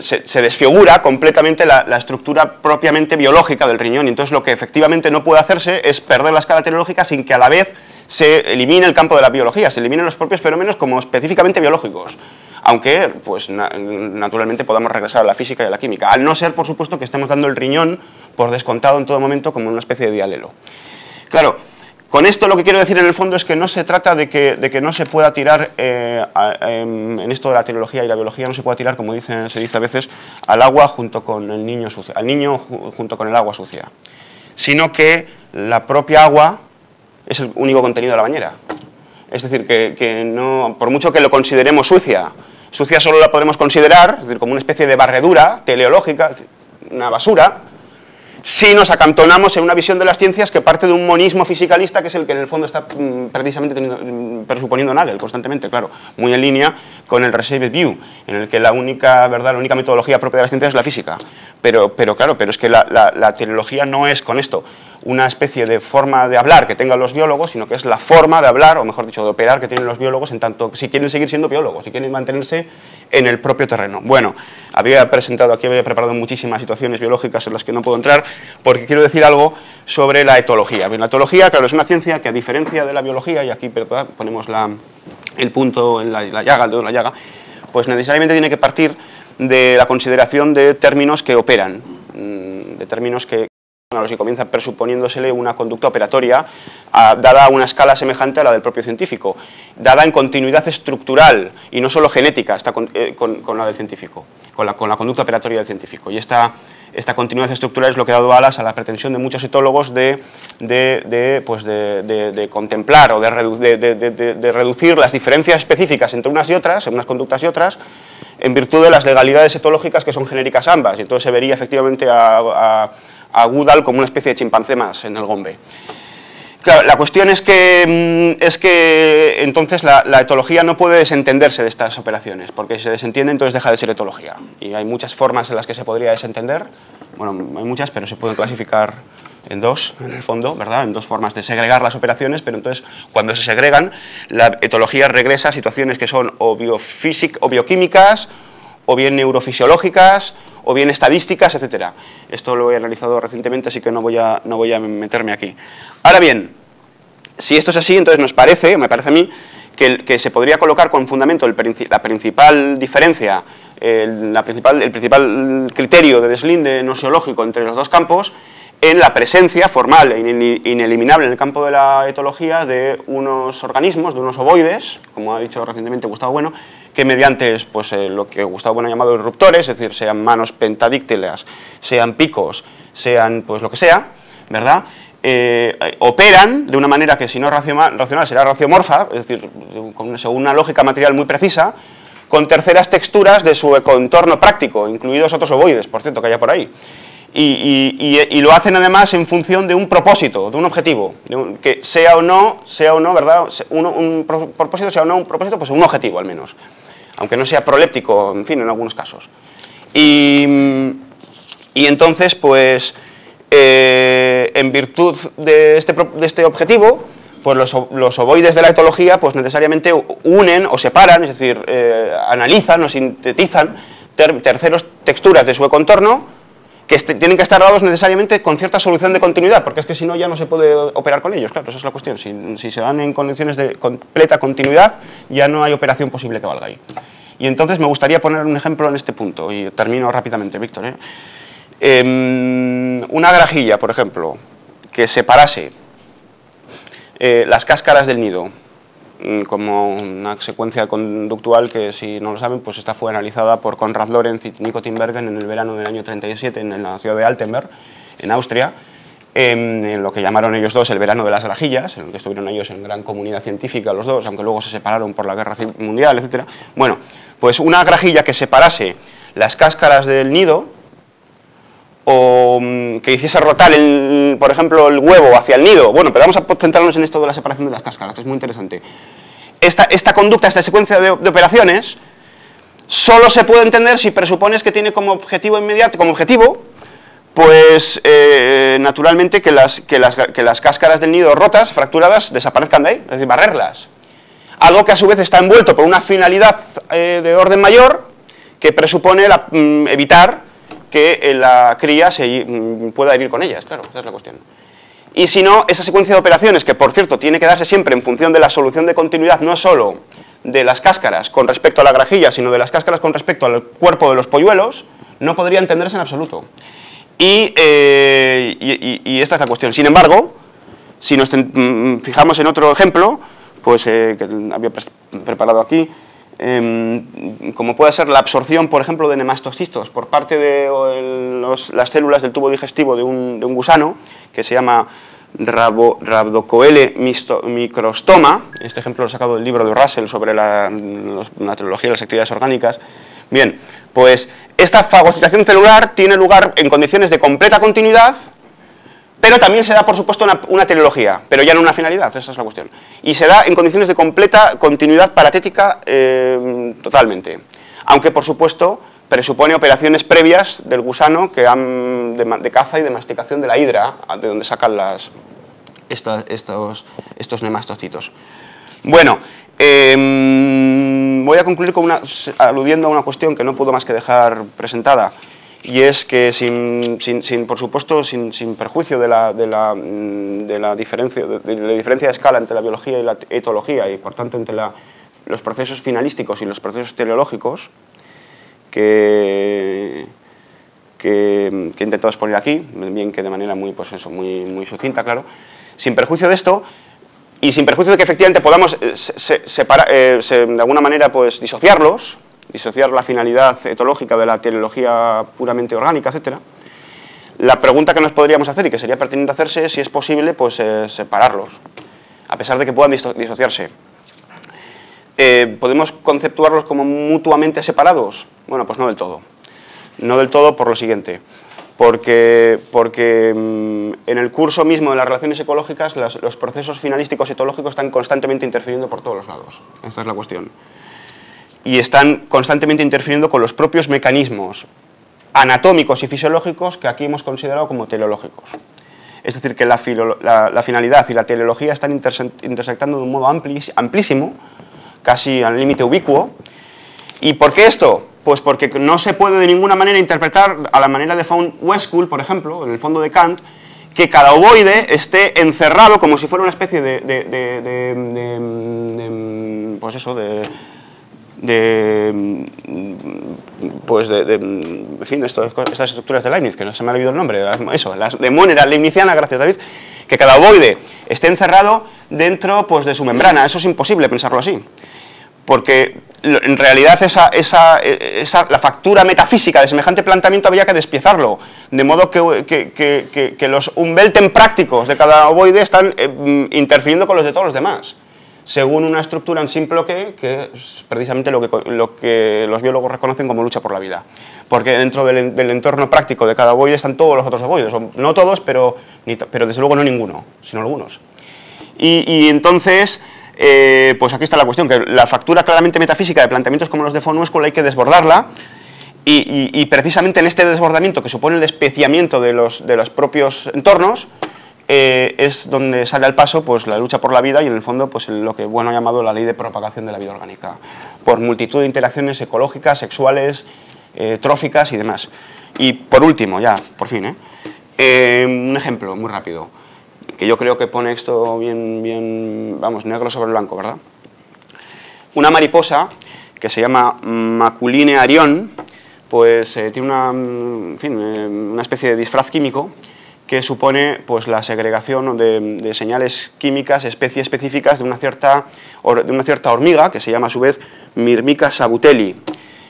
Se desfigura completamente la estructura propiamente biológica del riñón, y entonces lo que efectivamente no puede hacerse es perder la escala teleológica sin que a la vez se elimine el campo de la biología, se eliminen los propios fenómenos como específicamente biológicos. Aunque, pues, naturalmente podamos regresar a la física y a la química, al no ser, por supuesto, que estemos dando el riñón por descontado en todo momento como una especie de dialelo. Claro, con esto lo que quiero decir en el fondo es que no se trata de que no se pueda tirar, en esto de la teleología y la biología, no se pueda tirar, como se dice a veces, al agua junto con el niño sucio, al niño junto con el agua sucia, sino que la propia agua es el único contenido de la bañera. Es decir, que no, por mucho que lo consideremos sucia solo la podremos considerar, es decir, como una especie de barredura teleológica, una basura, si nos acantonamos en una visión de las ciencias que parte de un monismo fisicalista, que es el que en el fondo está precisamente presuponiendo Nagel constantemente, claro, muy en línea con el Received View, en el que la única metodología propia de las ciencias es la física. Pero es que la teleología no es con esto una especie de forma de hablar que tengan los biólogos, sino que es la forma de hablar, o mejor dicho, de operar que tienen los biólogos, en tanto si quieren seguir siendo biólogos, si quieren mantenerse en el propio terreno. Bueno, había preparado muchísimas situaciones biológicas en las que no puedo entrar, porque quiero decir algo sobre la etología. Bien, la etología, claro, es una ciencia que, a diferencia de la biología, y aquí ponemos el punto en la llaga, el dedo en la llaga, pues necesariamente tiene que partir de la consideración de términos que operan, de términos que a los que comienza presuponiéndosele una conducta operatoria dada a una escala semejante a la del propio científico, dada en continuidad estructural y no solo genética con la del científico, con la conducta operatoria del científico. Y esta continuidad estructural es lo que ha dado alas a la pretensión de muchos etólogos de contemplar o de reducir las diferencias específicas entre unas y otras, en unas conductas y otras, en virtud de las legalidades etológicas que son genéricas ambas. Y entonces se vería efectivamente a Goodall como una especie de chimpancé más en el Gombe. Claro, la cuestión es que entonces la etología no puede desentenderse de estas operaciones, porque si se desentiende entonces deja de ser etología. Y hay muchas formas en las que se podría desentender, bueno, hay muchas, pero se pueden clasificar en dos, en el fondo, ¿verdad? En dos formas de segregar las operaciones, pero entonces cuando se segregan, la etología regresa a situaciones que son o bioquímicas, o bien neurofisiológicas, o bien estadísticas, etcétera. Esto lo he analizado recientemente, así que no voy a meterme aquí. Ahora bien, si esto es así, entonces me parece a mí, que se podría colocar con fundamento la principal diferencia, el principal criterio de deslinde nosiológico entre los dos campos, en la presencia formal e ineliminable en el campo de la etología de unos organismos, de unos ovoides, como ha dicho recientemente Gustavo Bueno, que mediante lo que Gustavo Bueno ha llamado disruptores, es decir, sean manos pentadíctilas, sean picos, sean lo que sea, ¿verdad?, operan de una manera que, si no es racional, será raciomorfa, es decir, según una lógica material muy precisa, con terceras texturas de su contorno práctico, incluidos otros ovoides, por cierto, que haya por ahí. Y lo hacen además en función de un propósito, de un objetivo, que sea o no, ¿verdad? Un propósito, sea o no un propósito, pues un objetivo al menos, aunque no sea proléptico, en fin, en algunos casos. Y entonces, pues, en virtud de este objetivo, pues los ovoides de la etología, pues necesariamente unen o separan, es decir, analizan o sintetizan terceros texturas de su contorno, que tienen que estar dados necesariamente con cierta solución de continuidad, porque es que si no ya no se puede operar con ellos, claro, esa es la cuestión. Si se dan en condiciones de completa continuidad, ya no hay operación posible que valga ahí. Y entonces me gustaría poner un ejemplo en este punto, y termino rápidamente, Víctor. Una grajilla, por ejemplo, que separase las cáscaras del nido, como una secuencia conductual que, si no lo saben, pues esta fue analizada por Konrad Lorenz y Nico Tinbergen en el verano del año 37 en la ciudad de Altenberg, en Austria, en lo que llamaron ellos dos el verano de las grajillas, en el que estuvieron ellos en gran comunidad científica los dos, aunque luego se separaron por la guerra mundial, etc. Bueno, pues una grajilla que separase las cáscaras del nido, o que hiciese rotar, por ejemplo, el huevo hacia el nido. Bueno, pero vamos a centrarnos en esto de la separación de las cáscaras, que es muy interesante. Esta conducta, esta secuencia de operaciones, solo se puede entender si presupones que tiene como objetivo inmediato, pues naturalmente que las cáscaras del nido rotas, fracturadas, desaparezcan de ahí, es decir, barrerlas. Algo que a su vez está envuelto por una finalidad de orden mayor, que presupone evitar que la cría se pueda ir con ellas, claro, esa es la cuestión. Y si no, esa secuencia de operaciones, que por cierto tiene que darse siempre en función de la solución de continuidad, no solo de las cáscaras con respecto a la grajilla, sino de las cáscaras con respecto al cuerpo de los polluelos, no podría entenderse en absoluto. Y esta es la cuestión. Sin embargo, si nos fijamos en otro ejemplo, pues que había preparado aquí, como puede ser la absorción, por ejemplo, de nemastocistos por parte de las células del tubo digestivo de un gusano, que se llama Rhabdocoele microstoma. Este ejemplo lo he sacado del libro de Russell sobre la teleología de las actividades orgánicas. Bien, pues esta fagocitación celular tiene lugar en condiciones de completa continuidad, Pero también se da, por supuesto, una teleología, pero ya no una finalidad, esa es la cuestión. Y se da en condiciones de completa continuidad paratética totalmente. Aunque, por supuesto, presupone operaciones previas del gusano que de caza y de masticación de la hidra, de donde sacan estos nemastocitos. Bueno, voy a concluir aludiendo a una cuestión que no puedo más que dejar presentada, y es que, por supuesto, sin perjuicio de la diferencia de escala entre la biología y la etología, y por tanto entre los procesos finalísticos y los procesos teleológicos, que he intentado exponer aquí, bien que de manera muy sucinta, claro, sin perjuicio de esto, y sin perjuicio de que efectivamente podamos de alguna manera pues, disociar la finalidad etológica de la teleología puramente orgánica, etc. La pregunta que nos podríamos hacer y que sería pertinente hacerse es si es posible pues, separarlos, a pesar de que puedan disociarse. ¿Podemos conceptuarlos como mutuamente separados? Bueno, pues no del todo. No del todo por lo siguiente. Porque en el curso mismo de las relaciones ecológicas los procesos finalísticos etológicos están constantemente interfiriendo por todos los lados. Esta es la cuestión. Y están constantemente interfiriendo con los propios mecanismos anatómicos y fisiológicos que aquí hemos considerado como teleológicos. Es decir, que la finalidad y la teleología están intersectando de un modo amplísimo, casi al límite ubicuo. ¿Y por qué esto? Pues porque no se puede de ninguna manera interpretar a la manera de von Westphal, por ejemplo, en el fondo de Kant, que cada ovoide esté encerrado como si fuera una especie en fin, estas estructuras de Leibniz, que no se me ha olvidado el nombre, las de Monera leibniziana, gracias David, que cada ovoide esté encerrado dentro pues, de su membrana. Eso es imposible pensarlo así, porque en realidad la factura metafísica de semejante planteamiento habría que despiezarlo, de modo que los Umwelten prácticos de cada ovoide están interfiriendo con los de todos los demás, según una estructura en simple que es precisamente lo que los biólogos reconocen como lucha por la vida. Porque dentro del entorno práctico de cada ovoide están todos los otros ovoides, no todos, pero desde luego no ninguno, sino algunos. Y entonces, pues aquí está la cuestión, que la factura claramente metafísica de planteamientos como los de von Westphal hay que desbordarla, y precisamente en este desbordamiento que supone el especiamiento de los propios entornos, es donde sale al paso pues, la lucha por la vida y en el fondo pues, lo que ha llamado la ley de propagación de la vida orgánica, por multitud de interacciones ecológicas, sexuales, tróficas y demás. Y por último, ya, por fin, un ejemplo muy rápido, que yo creo que pone esto bien, vamos, negro sobre blanco, ¿verdad? Una mariposa que se llama Maculine arion, pues tiene una especie de disfraz químico que supone pues, la segregación de señales químicas, especies específicas de una cierta hormiga, que se llama a su vez Myrmica sabutelli,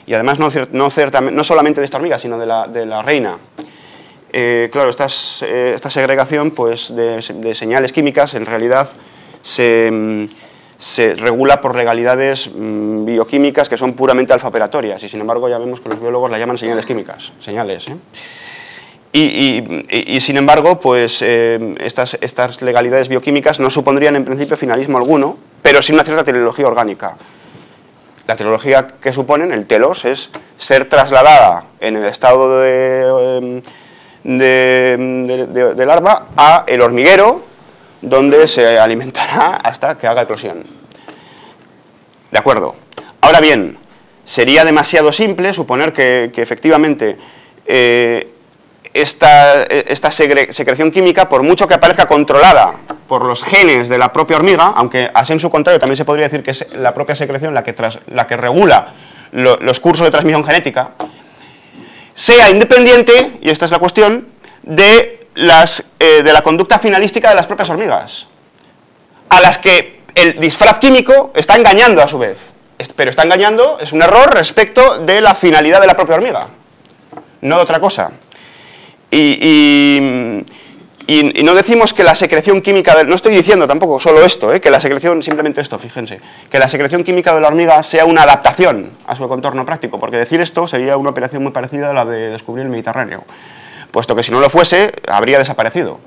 y además no solamente de esta hormiga, sino de la reina. Claro, esta segregación pues, de señales químicas en realidad se regula por legalidades bioquímicas que son puramente alfaoperatorias, y sin embargo ya vemos que los biólogos la llaman señales químicas, Y sin embargo, pues estas legalidades bioquímicas no supondrían en principio finalismo alguno, pero sí una cierta teleología orgánica. La teleología que suponen, el telos, es ser trasladada en el estado de larva a el hormiguero, donde se alimentará hasta que haga eclosión. ¿De acuerdo? Ahora bien, sería demasiado simple suponer que efectivamente esta secreción química, por mucho que aparezca controlada por los genes de la propia hormiga, aunque a sensu contrario también se podría decir que es la propia secreción la que regula los cursos de transmisión genética, sea independiente, y esta es la cuestión, de la conducta finalística de las propias hormigas, a las que el disfraz químico está engañando a su vez, pero está engañando, es un error respecto de la finalidad de la propia hormiga, no de otra cosa. Y no decimos que la secreción química, no estoy diciendo tampoco solo esto, que la secreción, simplemente esto, fíjense, que la secreción química de la hormiga sea una adaptación a su contorno práctico, porque decir esto sería una operación muy parecida a la de descubrir el Mediterráneo, puesto que si no lo fuese, habría desaparecido.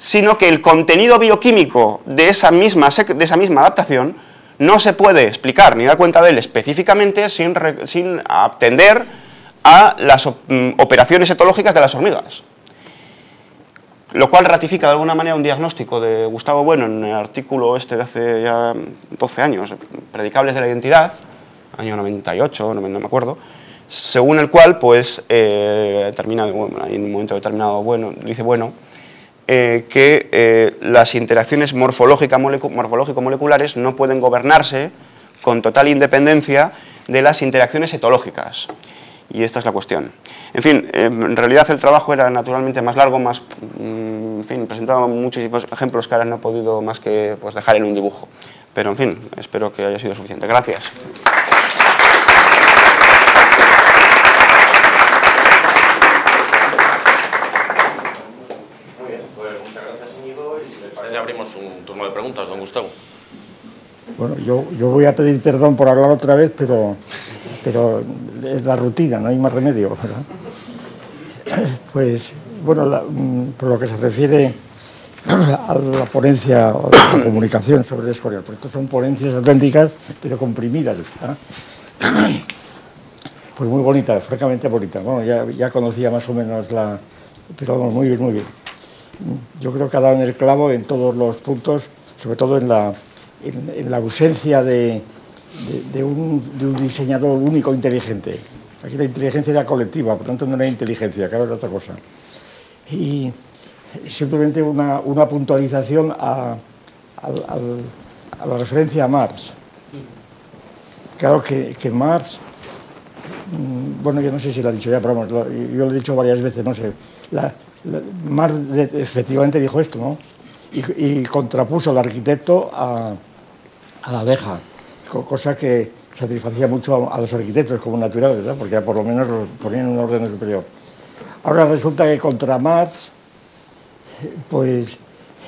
sino que el contenido bioquímico de esa misma adaptación no se puede explicar ni dar cuenta de él específicamente sin atender a las operaciones etológicas de las hormigas. Lo cual ratifica de alguna manera un diagnóstico de Gustavo Bueno en el artículo este de hace ya 12 años, Predicables de la identidad, año 98, no me acuerdo, según el cual, pues, termina, bueno, en un momento determinado, Bueno, dice Bueno, que las interacciones morfológico-moleculares no pueden gobernarse con total independencia de las interacciones etológicas. Y esta es la cuestión. En fin, en realidad el trabajo era naturalmente más largo, en fin, presentaba muchísimos ejemplos que ahora no he podido más que pues, dejar en un dibujo. Pero, en fin, espero que haya sido suficiente. Gracias. Muy bien, pues muchas gracias, Íñigo. Y si les parece, abrimos un turno de preguntas, don Gustavo. Bueno, yo voy a pedir perdón por hablar otra vez, pero es la rutina, no hay más remedio, ¿verdad? Pues, bueno, por lo que se refiere a la ponencia o a la comunicación sobre el escorial, pues estas son ponencias auténticas, pero comprimidas, ¿verdad? Pues muy bonita, francamente bonita. Bueno, ya conocía más o menos pero vamos, muy bien, muy bien. Yo creo que ha dado en el clavo en todos los puntos, sobre todo en la ausencia de un diseñador único inteligente. Aquí la inteligencia era colectiva, por tanto no era inteligencia, claro, era otra cosa. Y simplemente una puntualización a la referencia a Marx. Claro que Marx, bueno, yo no sé si lo ha dicho ya, pero vamos, yo lo he dicho varias veces, no sé. Marx efectivamente dijo esto, ¿no? Y contrapuso al arquitecto a la abeja, cosa que satisfacía mucho a los arquitectos como natural, ¿verdad? Porque por lo menos los ponían en un orden superior. Ahora resulta que contra Marx, pues,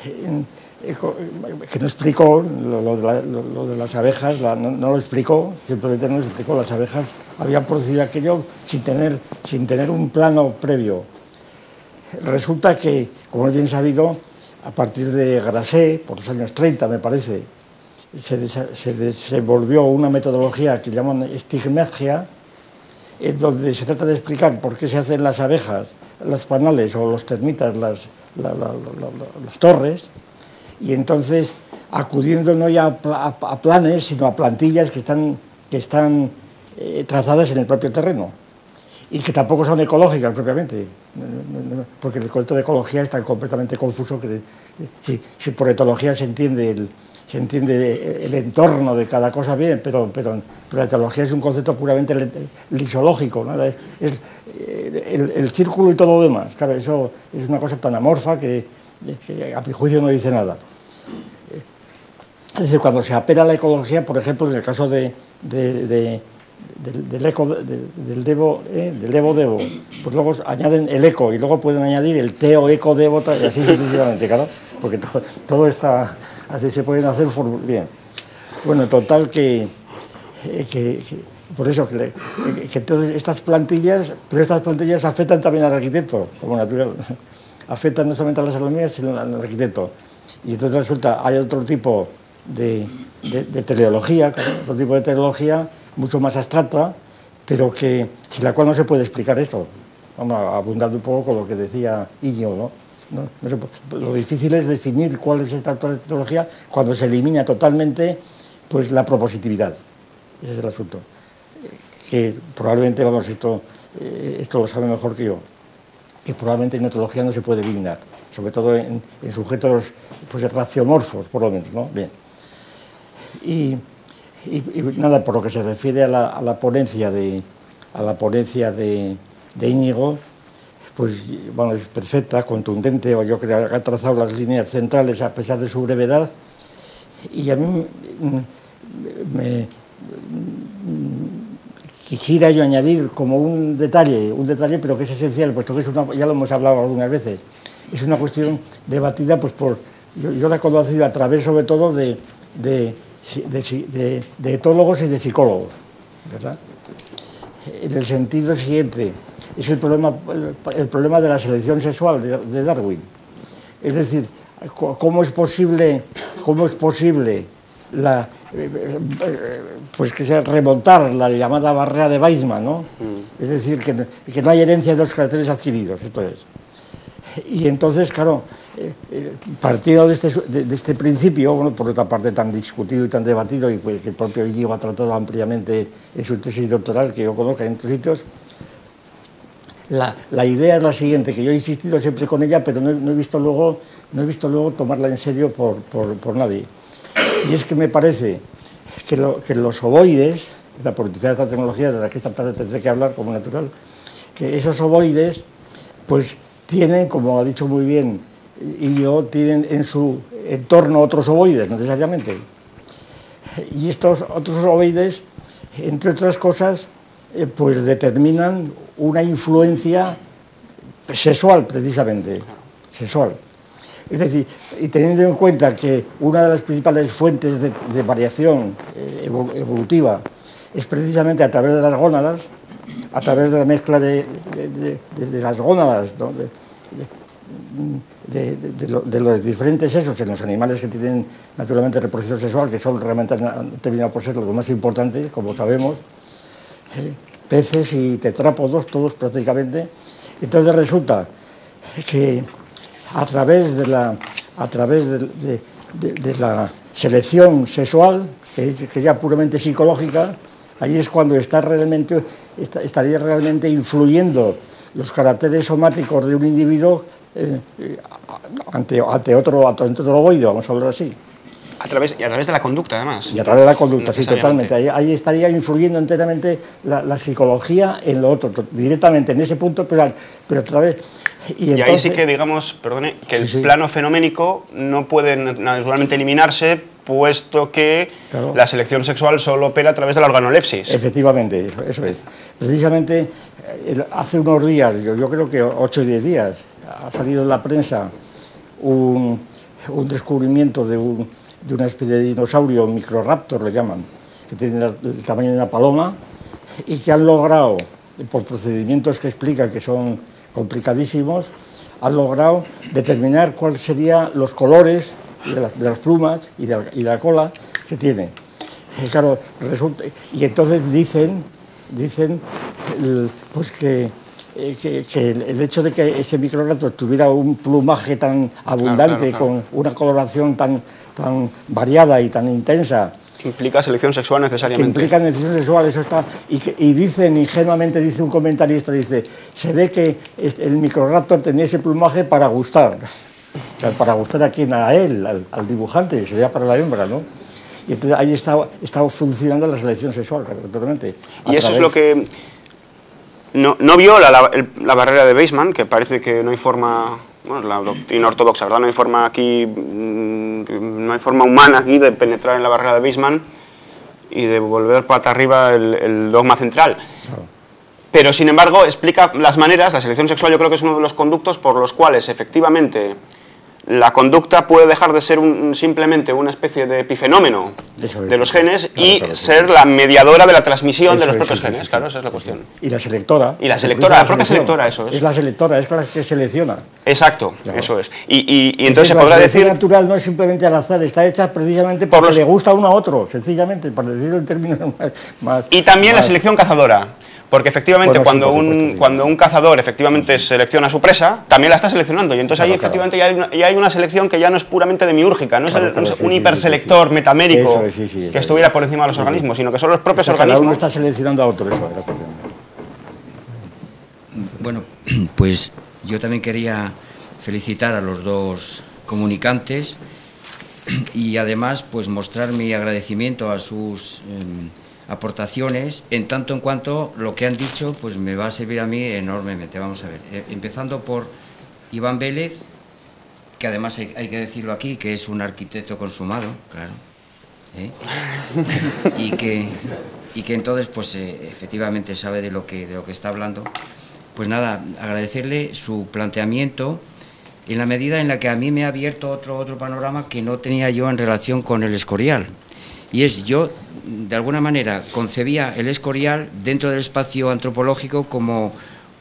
que no explicó lo de las abejas, no lo explicó, simplemente no lo explicó. Las abejas habían producido aquello sin tener un plano previo. Resulta que, como es bien sabido, a partir de Grasset, por los años 30 me parece, se desenvolvió una metodología que llaman estigmergia, en donde se trata de explicar por qué se hacen las abejas, los panales o los termitas, las torres, y entonces acudiendo no ya a planes, sino a plantillas que están trazadas en el propio terreno y que tampoco son ecológicas propiamente, porque el concepto de ecología está completamente confuso. Si por etología se entiende el entorno de cada cosa bien, pero la etología es un concepto puramente lisológico, ¿no? El círculo y todo lo demás. Claro, eso es una cosa tan amorfa que a mi juicio no dice nada. Es decir, cuando se apela a la ecología, por ejemplo, en el caso del evo-devo, pues luego añaden el eco y luego pueden añadir el teo-eco-devo y así sucesivamente, claro, porque todo está, así se pueden hacer bien. Bueno, total que por eso que todas estas plantillas, pero estas plantillas afectan también al arquitecto, como natural, afectan no solamente a las hormigas, sino al arquitecto. Y entonces resulta, hay otro tipo de teleología, otro tipo de teleología mucho más abstracta, pero que sin la cual no se puede explicar esto. Vamos, abundando un poco con lo que decía Íñigo, ¿no? Lo difícil es definir cuál es esta teleología cuando se elimina totalmente pues, la propositividad. Ese es el asunto. Que probablemente, vamos, esto lo sabe mejor que yo, que probablemente en etología no se puede eliminar, sobre todo en sujetos pues, raciomorfos, por lo menos, ¿no? Bien. Y nada, por lo que se refiere a la ponencia de Íñigo, pues bueno, es perfecta, contundente. Yo creo que ha trazado las líneas centrales a pesar de su brevedad, y a mí quisiera yo añadir como un detalle, pero que es esencial, puesto que ya lo hemos hablado algunas veces, es una cuestión debatida, pues yo la he conocido a través sobre todo de etólogos y de psicólogos, ¿verdad? En el sentido siguiente, es el problema de la selección sexual de Darwin. Es decir, ¿cómo es posible pues que sea remontar la llamada barrera de Weismann, ¿no? Es decir, que no hay herencia de los caracteres adquiridos, esto es. Y entonces, claro, partido de este principio, bueno, por otra parte tan discutido y tan debatido, y pues que el propio Íñigo ha tratado ampliamente en su tesis doctoral, que yo conozco en otros sitios, la idea es la siguiente, que yo he insistido siempre con ella, pero no he visto luego tomarla en serio por nadie. Y es que me parece que los ovoides, la politicidad de esta tecnología de la que esta tarde tendré que hablar como natural, que esos ovoides, pues tienen, como ha dicho muy bien Íñigo, tienen en su entorno otros ovoides, necesariamente. Y estos otros ovoides, entre otras cosas, pues determinan una influencia sexual, precisamente, sexual. Es decir, y teniendo en cuenta que una de las principales fuentes de variación evolutiva es precisamente a través de las gónadas, a través de la mezcla de las gónadas, ¿no? de los diferentes sexos en los animales que tienen naturalmente reproducción sexual, que son realmente han terminado por ser los más importantes, como sabemos, peces y tetrápodos, todos prácticamente. Entonces resulta que a través de la selección sexual, que ya puramente psicológica, ahí es cuando estaría realmente influyendo los caracteres somáticos de un individuo ante otro ovoide, vamos a hablar así. Y a través de la conducta, además. Y a través de la conducta, sí, totalmente. Ahí estaría influyendo enteramente la psicología en lo otro, directamente en ese punto, pero a través... Y entonces, ahí sí que, digamos, perdone, que el plano fenoménico no puede naturalmente eliminarse, puesto que la selección sexual solo opera a través de la organolepsis. Efectivamente, eso es. Precisamente hace unos días, yo creo que 8 o 10 días, ha salido en la prensa un descubrimiento de una especie de dinosaurio, microraptor le llaman, que tiene el tamaño de una paloma, y que han logrado, por procedimientos que explican que son complicadísimos, han logrado determinar cuáles serían los colores de las plumas y de la cola que tiene. Y claro, resulta, y entonces dicen pues que el hecho de que ese microraptor tuviera un plumaje tan abundante, con una coloración tan variada y tan intensa, que implica selección sexual necesariamente. Que implica selección sexual, eso está. Y dicen, ingenuamente dice un comentarista, dice, se ve que el microraptor tenía ese plumaje para gustar. O sea, para gustar a quién, a él, al dibujante, sería para la hembra, ¿no? Y entonces ahí estaba funcionando la selección sexual, totalmente. Y eso es lo que no viola la barrera de Weismann, que parece que no hay forma... Bueno, la doctrina ortodoxa, ¿verdad? No hay forma humana aquí de penetrar en la barrera de Weismann y de volver pata arriba el dogma central. Claro. Pero, sin embargo, explica las maneras, la selección sexual yo creo que es uno de los conductos por los cuales, efectivamente, la conducta puede dejar de ser simplemente una especie de epifenómeno de los genes y ser la mediadora de la transmisión de los propios genes. Claro, esa es la cuestión. Y la selectora. Y la selectora, la propia selectora, eso es. Es la selectora, es la que selecciona. Exacto, claro. Eso es. Y entonces se podrá decir... La selección natural no es simplemente al azar, está hecha precisamente porque le gusta uno a otro, sencillamente, para decirlo en términos más... Y también la selección cazadora. Porque efectivamente cuando un cazador efectivamente selecciona a su presa, también la está seleccionando. Y entonces ahí efectivamente ya hay una selección que ya no es puramente demiúrgica, no es un hiperselector metamérico que estuviera por encima de los organismos, sino que son los propios organismos. Cada uno está seleccionando a otro, eso es la cuestión. Bueno, pues yo también quería felicitar a los dos comunicantes y además pues mostrar mi agradecimiento a sus... aportaciones, en tanto en cuanto lo que han dicho pues me va a servir a mí enormemente. Vamos a ver, empezando por Iván Vélez, que además hay que decirlo aquí, que es un arquitecto consumado, claro, y que entonces pues efectivamente sabe de lo que está hablando. Pues nada, agradecerle su planteamiento en la medida en la que a mí me ha abierto otro panorama que no tenía yo en relación con el Escorial. Y es, yo, de alguna manera, concebía el Escorial dentro del espacio antropológico como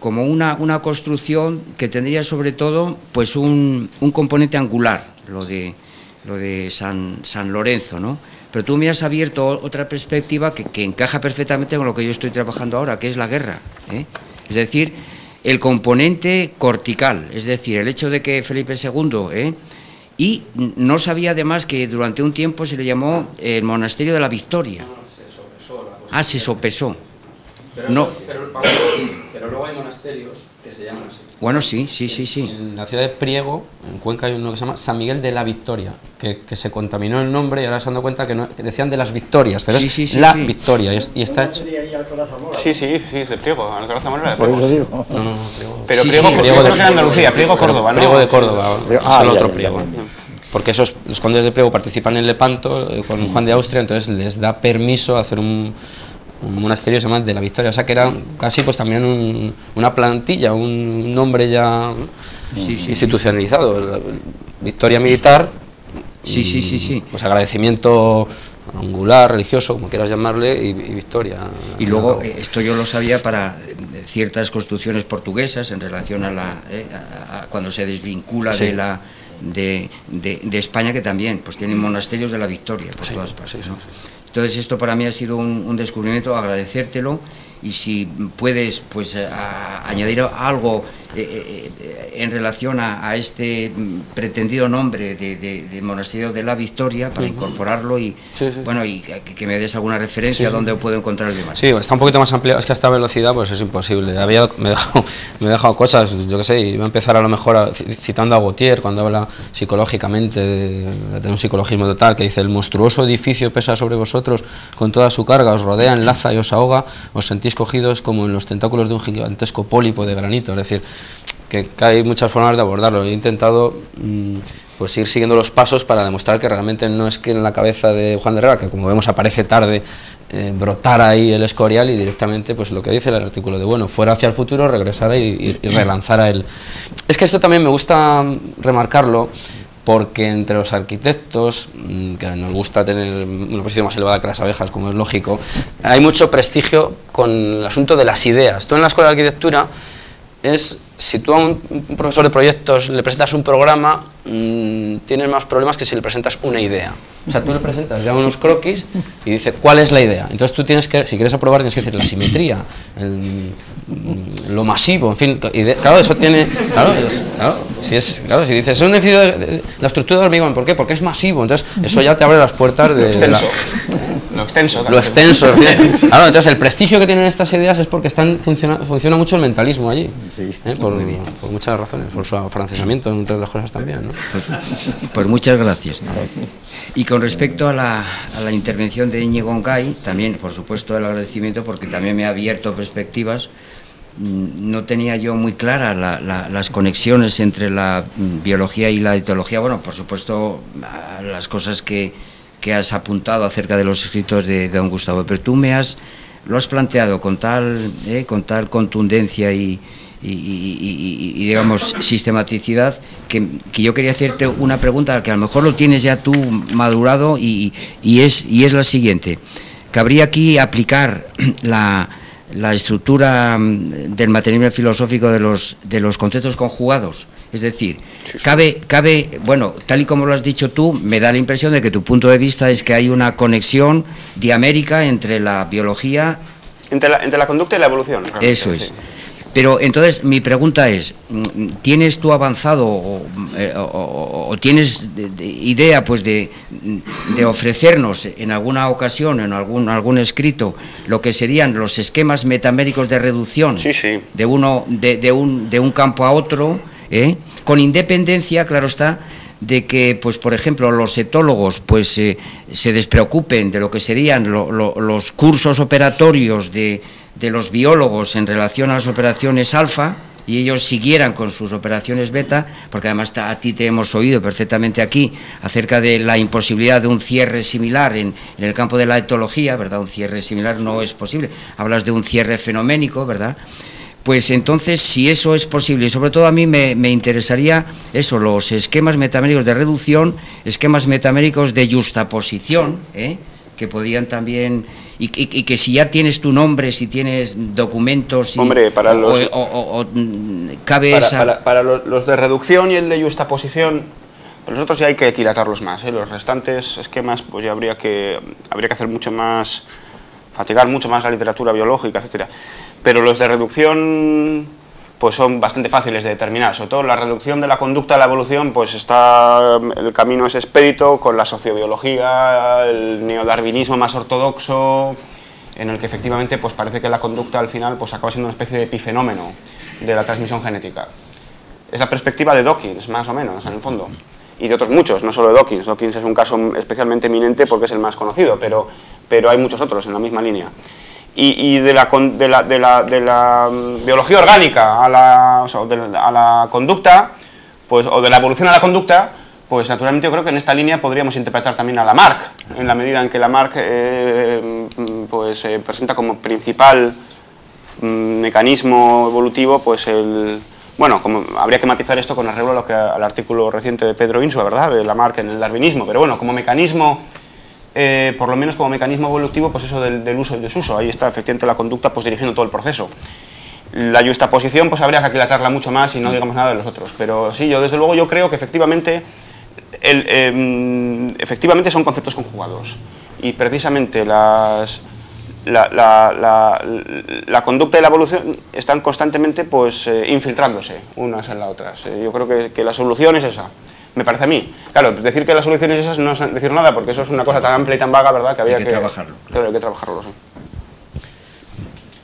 como una construcción que tendría sobre todo pues un componente angular, lo de San Lorenzo, ¿no? Pero tú me has abierto otra perspectiva que encaja perfectamente con lo que yo estoy trabajando ahora, que es la guerra, ¿eh? Es decir, el componente cortical, es decir, el hecho de que Felipe II, y no sabía además que durante un tiempo se le llamó el Monasterio de la Victoria. Ah, se sopesó. Pero luego hay monasterios que se llaman así. Bueno, sí. En la ciudad de Priego, en Cuenca, hay uno que se llama San Miguel de la Victoria, que se contaminó el nombre y ahora se han dado cuenta que decían de las Victorias, pero es la Victoria y está hecho. Sí, es de Priego, Alcalá Zamora era de Por Priego. eso digo. No, Pero sí, Priego de no era Andalucía, Priego Córdoba, ¿no? Priego de Córdoba, es el otro ya. Priego. Porque los condes de Priego participan en Lepanto con Juan de Austria, entonces les da permiso a hacer un monasterio que se llama de la Victoria, o sea que era casi pues también una plantilla, un nombre ya institucionalizado, Victoria militar, Sí. Pues agradecimiento angular, religioso, como quieras llamarle, y Victoria. Y luego, esto yo lo sabía para ciertas construcciones portuguesas en relación a cuando se desvincula de España, que también pues tienen monasterios de la Victoria por todas partes, ¿no? Entonces esto para mí ha sido un descubrimiento, agradecértelo, y si puedes pues añadir algo en relación a este pretendido nombre de Monasterio de la Victoria para incorporarlo y bueno, y que me des alguna referencia donde puedo encontrar el demás. Sí, está un poquito más amplio, es que a esta velocidad pues es imposible. Me he dejado cosas, yo qué sé, iba a empezar a lo mejor citando a Gautier cuando habla psicológicamente de un psicologismo total, que dice: el monstruoso edificio pesa sobre vosotros con toda su carga, os rodea, enlaza y os ahoga, os sentís cogidos como en los tentáculos de un gigantesco pólipo de granito. Es decir, que hay muchas formas de abordarlo. He intentado pues ir siguiendo los pasos para demostrar que realmente no es que en la cabeza de Juan de Herrera, que como vemos aparece tarde, brotara ahí el escorial, y directamente pues lo que dice el artículo de bueno, fuera hacia el futuro, regresara y relanzara el... Es que esto también me gusta remarcarlo, porque entre los arquitectos, que nos gusta tener una posición más elevada que las abejas, como es lógico, hay mucho prestigio con el asunto de las ideas. Tú en la escuela de arquitectura si tú a un profesor de proyectos le presentas un programa, tienes más problemas que si le presentas una idea. O sea, tú le presentas ya unos croquis y dice ¿cuál es la idea? Entonces tú tienes que, si quieres aprobar, tienes que decir la simetría, lo masivo, en fin, claro, eso tiene, si dices, es un edificio la estructura de hormigón, ¿por qué? Porque es masivo, entonces eso ya te abre las puertas de lo extenso. Claro, entonces el prestigio que tienen estas ideas es porque funciona mucho el mentalismo allí, por muchas razones, por su afrancesamiento, entre otras cosas también, ¿no? Pues muchas gracias. Y con respecto a la intervención de Íñigo Ongay, también, por supuesto, el agradecimiento, porque también me ha abierto perspectivas. No tenía yo muy claras las conexiones entre la biología y la etología. Bueno, por supuesto, las cosas que has apuntado acerca de los escritos de don Gustavo, pero tú lo has planteado con tal contundencia y digamos sistematicidad que yo quería hacerte una pregunta que a lo mejor lo tienes ya tú madurado y es la siguiente: ¿cabría aquí aplicar la estructura del materialismo filosófico de los conceptos conjugados? Es decir, cabe, bueno, tal y como lo has dicho tú, me da la impresión de que tu punto de vista es que hay una conexión diamérica entre la biología... Entre la conducta y la evolución. Eso es. Sí. Pero entonces mi pregunta es, ¿tienes tú avanzado o tienes idea pues de ofrecernos en alguna ocasión, en algún escrito, lo que serían los esquemas metaméricos de reducción de un campo a otro, con independencia, claro está, de que, pues por ejemplo, los etólogos pues se despreocupen de lo que serían los cursos operatorios de los biólogos en relación a las operaciones alfa, y ellos siguieran con sus operaciones beta, porque además a ti te hemos oído perfectamente aquí acerca de la imposibilidad de un cierre similar en el campo de la etología, ¿verdad? Un cierre similar no es posible, hablas de un cierre fenoménico, ¿verdad? Pues entonces, si eso es posible, y sobre todo a mí me interesaría eso, los esquemas metaméricos de reducción, esquemas metaméricos de yuxtaposición, que podían también y que si ya tienes tu nombre, si tienes documentos... Hombre, para los... cabe para los de reducción y el de justaposición, los otros ya hay que equilatarlos más, ¿eh? Los restantes esquemas pues ya habría que hacer mucho más, fatigar mucho más la literatura biológica, etcétera. Pero los de reducción pues son bastante fáciles de determinar, sobre todo la reducción de la conducta a la evolución, pues el camino es expedito con la sociobiología, el neodarwinismo más ortodoxo, en el que efectivamente pues parece que la conducta al final pues acaba siendo una especie de epifenómeno de la transmisión genética. Es la perspectiva de Dawkins, más o menos, en el fondo, y de otros muchos, no solo de Dawkins. Dawkins es un caso especialmente eminente porque es el más conocido, pero hay muchos otros en la misma línea. Y de la biología orgánica a la conducta, pues, o de la evolución a la conducta, pues naturalmente yo creo que en esta línea podríamos interpretar también a Lamarck, en la medida en que Lamarck presenta como principal mecanismo evolutivo, pues bueno, como habría que matizar esto con arreglo al artículo reciente de Pedro Insua, ¿verdad?, de Lamarck en el darwinismo, pero bueno, como mecanismo... por lo menos como mecanismo evolutivo, pues eso del uso y desuso, ahí está efectivamente la conducta pues dirigiendo todo el proceso. La justaposición pues habría que aquilatarla mucho más y no digamos nada de los otros, pero sí, desde luego yo creo que efectivamente son conceptos conjugados y precisamente la conducta y la evolución están constantemente pues infiltrándose unas en las otras. Yo creo que la solución es esa. Me parece a mí. Claro, decir que la solución es esa no es decir nada, porque eso es una cosa tan amplia y tan vaga, ¿verdad?, que había que trabajarlo. Claro, hay que trabajarlo, sí.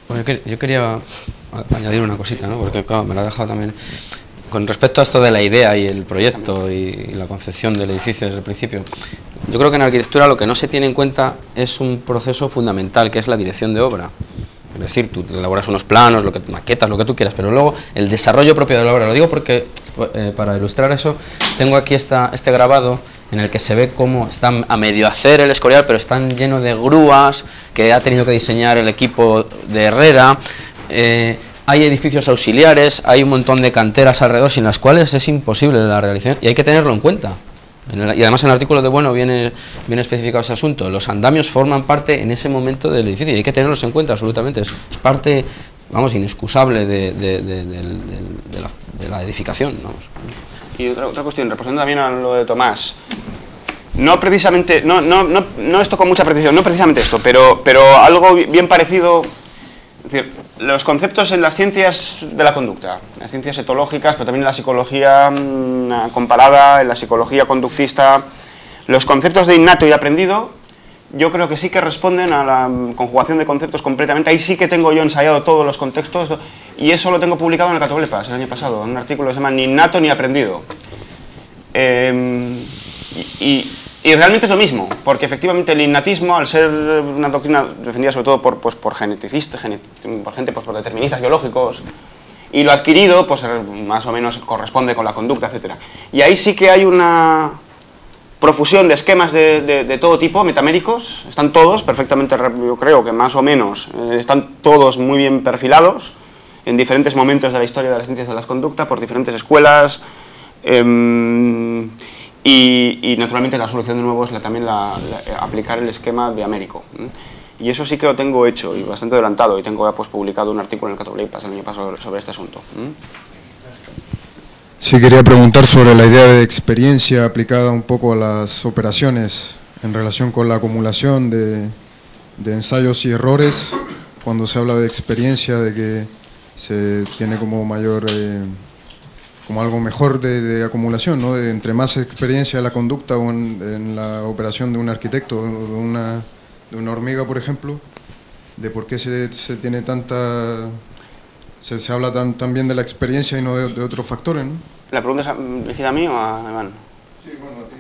Bueno, yo quería añadir una cosita, ¿no?, porque claro, me la ha dejado también. Con respecto a esto de la idea y el proyecto y la concepción del edificio desde el principio, yo creo que en arquitectura lo que no se tiene en cuenta es un proceso fundamental, que es la dirección de obra. Es decir, tú elaboras unos planos, maquetas, lo que tú quieras, pero luego el desarrollo propio de la obra. Lo digo porque, para ilustrar eso, tengo aquí este grabado en el que se ve cómo están a medio hacer el Escorial, pero están llenos de grúas que ha tenido que diseñar el equipo de Herrera. Hay edificios auxiliares, hay un montón de canteras alrededor sin las cuales es imposible la realización y hay que tenerlo en cuenta. Y además en el artículo de Bueno viene especificado ese asunto. Los andamios forman parte en ese momento del edificio y hay que tenerlos en cuenta absolutamente. Es parte, vamos, inexcusable de la edificación, vamos. Y otra cuestión, respondiendo también a lo de Tomás, no precisamente, no esto con mucha precisión, no precisamente esto, pero algo bien parecido. Es decir, los conceptos en las ciencias de la conducta, en las ciencias etológicas, pero también en la psicología comparada, en la psicología conductista, los conceptos de innato y aprendido, yo creo que sí que responden a la conjugación de conceptos completamente. Ahí sí que tengo yo ensayado todos los contextos, y eso lo tengo publicado en el Catoblepas el año pasado, en un artículo que se llama Ni innato ni aprendido. Y realmente es lo mismo, porque efectivamente el innatismo, al ser una doctrina defendida sobre todo por geneticistas, por gente, por deterministas biológicos, y lo adquirido, pues más o menos corresponde con la conducta, etc. Y ahí sí que hay una profusión de esquemas de todo tipo, metaméricos, están todos perfectamente, yo creo que más o menos, están todos muy bien perfilados, en diferentes momentos de la historia de las ciencias de las conductas, por diferentes escuelas, y naturalmente la solución de nuevo es también aplicar el esquema de Américo. Y eso sí que lo tengo hecho y bastante adelantado, y tengo ya pues publicado un artículo en el Catoblepas el año pasado sobre este asunto. Sí, quería preguntar sobre la idea de experiencia aplicada un poco a las operaciones en relación con la acumulación de ensayos y errores, cuando se habla de experiencia, de que se tiene como mayor... como algo mejor de acumulación, ¿no? Entre más experiencia de la conducta o en la operación de un arquitecto, de una hormiga, por ejemplo, de por qué se tiene tanta... Se habla tan bien de la experiencia y no de otros factores, ¿no? ¿La pregunta es dirigida a mí o a Iván? Sí, bueno, a ti.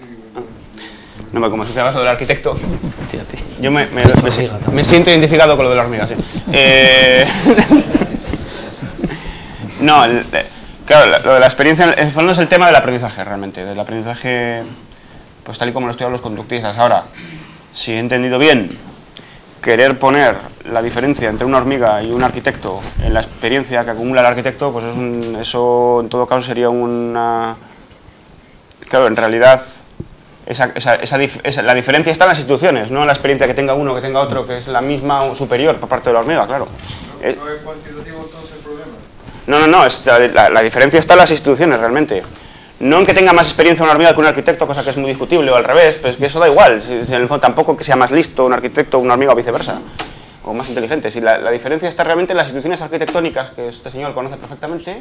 No, como si se habla sobre el arquitecto, A ti. yo me siento identificado con lo de la hormiga, sí. No, claro, lo de la experiencia, en el fondo es el tema del aprendizaje, realmente, del aprendizaje, pues tal y como lo estudian los conductistas. Ahora, si he entendido bien, querer poner la diferencia entre una hormiga y un arquitecto en la experiencia que acumula el arquitecto, pues eso en todo caso sería una... Claro, en realidad, La diferencia está en las instituciones, no en la experiencia que tenga uno, que tenga otro, que es la misma o superior por parte de la hormiga, claro. ¿No es cuantitativo entonces el problema? No, la diferencia está en las instituciones realmente. No en que tenga más experiencia una hormiga que un arquitecto, cosa que es muy discutible, o al revés, pues que eso da igual. Si en el fondo tampoco que sea más listo un arquitecto o una hormiga o viceversa, o más inteligente. Si la diferencia está realmente en las instituciones arquitectónicas, que este señor conoce perfectamente,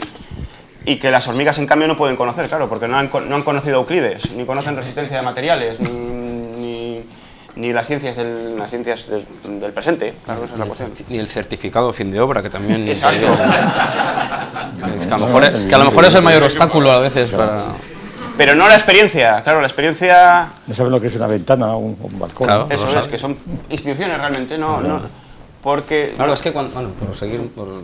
y que las hormigas en cambio no pueden conocer, claro, porque no han conocido Euclides, ni conocen resistencia de materiales, ni las ciencias del presente, claro, esa es la cuestión. Ni el certificado fin de obra, que también... Exacto. Que a lo mejor es el mayor obstáculo a veces para... Pero no la experiencia, claro, la experiencia... No saben lo que es una ventana o un balcón. Claro. Eso es, que son instituciones realmente, no porque... Claro, es que por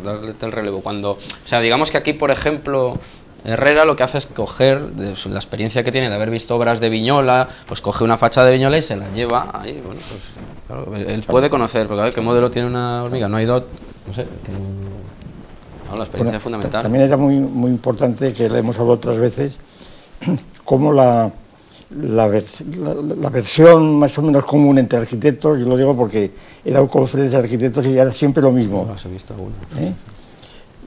darle el relevo, o sea, digamos que aquí, por ejemplo, Herrera lo que hace es coger la experiencia que tiene de haber visto obras de Viñola, pues coge una fachada de Viñola y se la lleva ahí, bueno, pues claro, él puede conocer, porque a ver, ¿qué modelo tiene una hormiga? No hay dot, no sé, la experiencia es fundamental. También era muy importante, que le hemos hablado otras veces, cómo la versión más o menos común entre arquitectos, yo lo digo porque he dado conferencias de arquitectos y era siempre lo mismo. Las he visto algunas.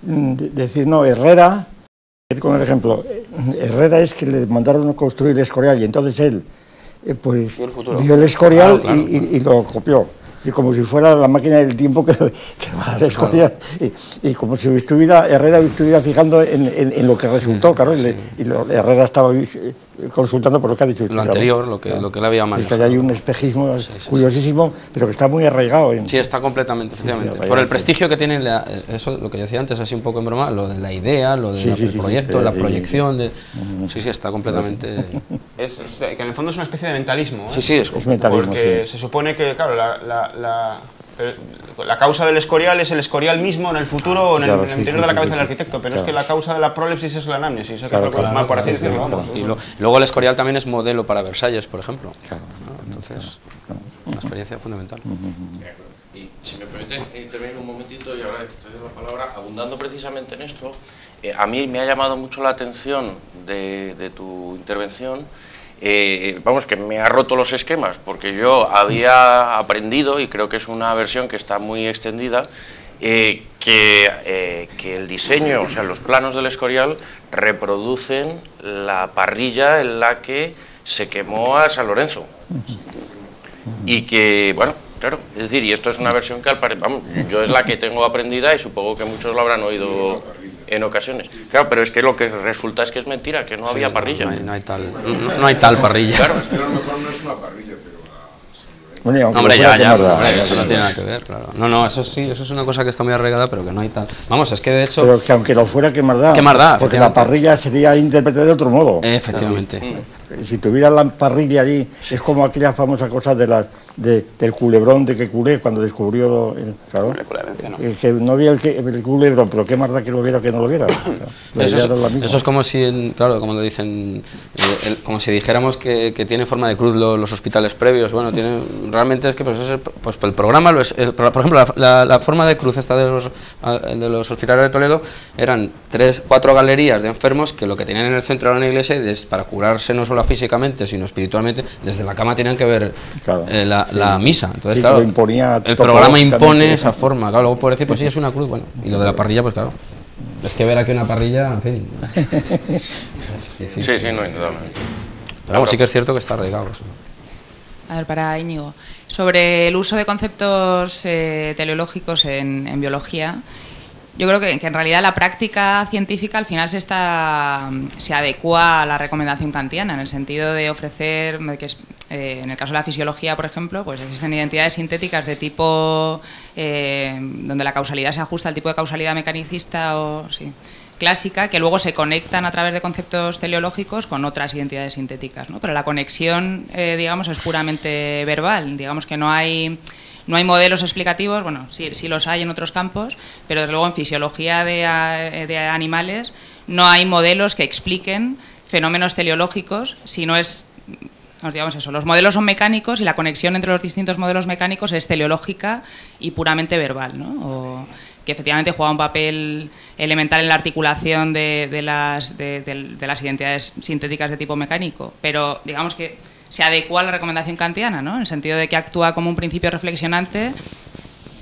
Decir, no, Herrera, con el ejemplo, Herrera es que le mandaron a construir el Escorial y entonces él pues vio el Escorial, claro. Y lo copió. Sí, como si fuera la máquina del tiempo que va a Escorial, y como si Herrera estuviera fijando en lo que resultó, claro, Herrera estaba consultando por lo que ha dicho. Lo anterior, lo que él había manejado. Que hay un espejismo curiosísimo, pero que está muy arraigado. Sí, está completamente, efectivamente. Por el prestigio que tiene, eso, lo que decía antes, así un poco en broma, lo de la idea, lo del proyecto, la proyección, sí, está completamente... que en el fondo es una especie de mentalismo. Sí, es mentalismo. Porque se supone que, claro, la causa del Escorial es el Escorial mismo en el futuro o en el interior de la cabeza del arquitecto, pero es que la causa de la prolepsis es la anamnesis, por así decirlo. Vamos. Y luego el Escorial también es modelo para Versalles, por ejemplo. Entonces, una experiencia fundamental. Y si me permite intervenir un momentito, y ahora te doy la palabra, abundando precisamente en esto, a mí me ha llamado mucho la atención de tu intervención. Vamos, que me ha roto los esquemas, porque yo había aprendido, y creo que es una versión que está muy extendida, que el diseño, o sea, los planos del Escorial reproducen la parrilla en la que se quemó a San Lorenzo. Y que, bueno, claro, es decir, y esto es una versión que al parecer, vamos, yo es la que tengo aprendida y supongo que muchos lo habrán oído en ocasiones. Claro, pero es que lo que resulta es que es mentira, que no había parrilla. No hay tal parrilla. Claro. Pero a lo mejor no es una parrilla, pero... Hombre, ya, eso no tiene nada que ver, claro. No, eso sí, eso es una cosa que está muy arraigada, pero que no hay tal... Vamos, es que de hecho... Pero que aunque lo fuera, ¿qué más da? Porque la parrilla sería interpretada de otro modo. Efectivamente. Si tuviera la parrilla allí, es como aquella famosa cosa del culebrón de que culé cuando descubrió claro, el que no había el culebrón, pero qué más da que lo viera que no lo viera. Eso es como si, claro, como lo dicen, como si dijéramos que tiene forma de cruz los hospitales previos. Bueno, realmente es que pues el programa, por ejemplo, la forma de cruz esta de los hospitales de Toledo eran 4 galerías de enfermos que lo que tenían en el centro era una iglesia y para curarse no solo físicamente sino espiritualmente, desde la cama tenían que ver la misa. Entonces, claro, el programa impone esa forma. Claro, luego puede decir, pues sí, es una cruz, bueno, y lo de la parrilla, pues claro, es que ver aquí una parrilla, en fin. Sí, no, indudablemente. Pero vamos, sí que es cierto que está arraigado eso. A ver, para Íñigo, sobre el uso de conceptos teleológicos en biología, yo creo que en realidad la práctica científica al final se adecua a la recomendación kantiana, en el sentido de ofrecer, en el caso de la fisiología, por ejemplo, pues existen identidades sintéticas de tipo donde la causalidad se ajusta al tipo de causalidad mecanicista clásica, que luego se conectan a través de conceptos teleológicos con otras identidades sintéticas, ¿no? Pero la conexión, digamos, es puramente verbal, digamos que no hay modelos explicativos, bueno, sí los hay en otros campos, pero desde luego en fisiología de animales no hay modelos que expliquen fenómenos teleológicos, sino digamos eso, los modelos son mecánicos y la conexión entre los distintos modelos mecánicos es teleológica y puramente verbal, ¿no? Que efectivamente juega un papel elemental en la articulación de las identidades sintéticas de tipo mecánico, pero digamos que se adecua a la recomendación kantiana, ¿no? En el sentido de que actúa como un principio reflexionante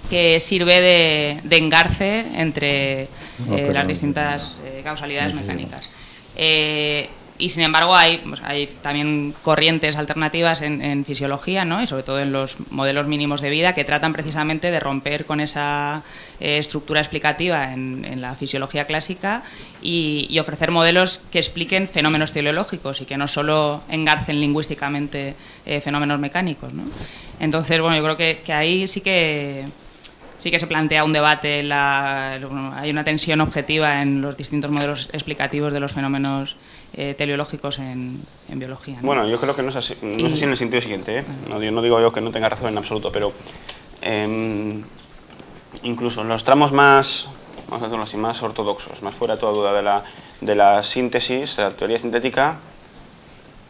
que sirve de engarce entre las distintas causalidades mecánicas. Y sin embargo hay también corrientes alternativas en fisiología, ¿no? Y sobre todo en los modelos mínimos de vida, que tratan precisamente de romper con esa estructura explicativa en la fisiología clásica y ofrecer modelos que expliquen fenómenos teleológicos y que no solo engarcen lingüísticamente fenómenos mecánicos, ¿no? Entonces, bueno, yo creo que ahí sí que se plantea un debate, hay una tensión objetiva en los distintos modelos explicativos de los fenómenos teleológicos en biología, ¿no? Bueno, yo creo que no es así en el sentido siguiente, ¿eh? No digo yo que no tenga razón en absoluto, pero incluso en los tramos más, vamos a decirlo así, más ortodoxos, más fuera de toda duda de la síntesis, de la teoría sintética,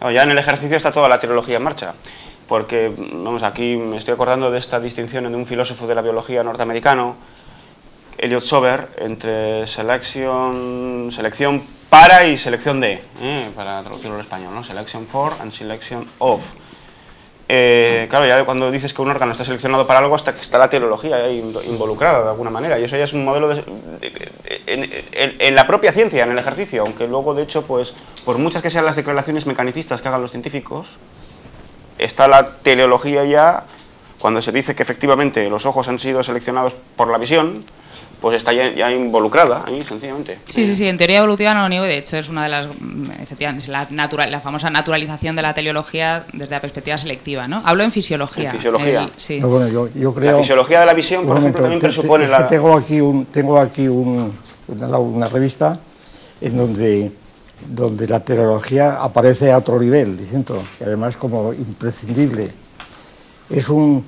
ya en el ejercicio está toda la teleología en marcha. Porque, vamos, aquí me estoy acordando de esta distinción de un filósofo de la biología norteamericano, Elliot Sober, entre selección para y selección de, para traducirlo al español, ¿no? Selection for and selection of. Claro, ya cuando dices que un órgano está seleccionado para algo, hasta que está la teleología ahí involucrada de alguna manera, y eso ya es un modelo en la propia ciencia, en el ejercicio, aunque luego, de hecho, pues por muchas que sean las declaraciones mecanicistas que hagan los científicos, está la teleología ya, cuando se dice que efectivamente los ojos han sido seleccionados por la visión, pues está ya involucrada ahí, sencillamente. Sí, en teoría evolutiva no lo niego, de hecho es una de las, efectivamente, la famosa naturalización de la teleología desde la perspectiva selectiva, ¿no? Hablo en fisiología. En fisiología. Sí. No, bueno, yo creo... La fisiología de la visión, por ejemplo, también presupone la... Tengo aquí una revista en donde la teleología aparece a otro nivel, diciendo, y además como imprescindible. Es una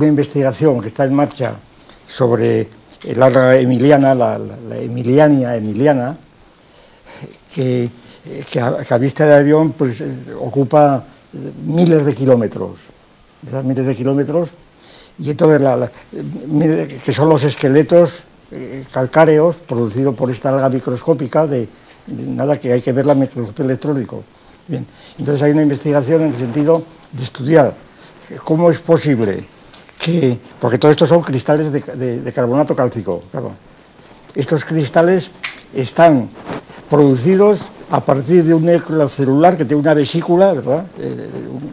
investigación que está en marcha sobre el alga emiliana, la emiliania emiliana, que a vista de avión pues, ocupa miles de kilómetros, ¿verdad? Miles de kilómetros, y entonces que son los esqueletos calcáreos producidos por esta alga microscópica nada, que hay que ver la microscopía electrónico. Bien, entonces hay una investigación en el sentido de estudiar cómo es posible que, porque todo esto son cristales de carbonato cálcico, claro. Estos cristales están producidos a partir de un núcleo celular que tiene una vesícula, ¿verdad?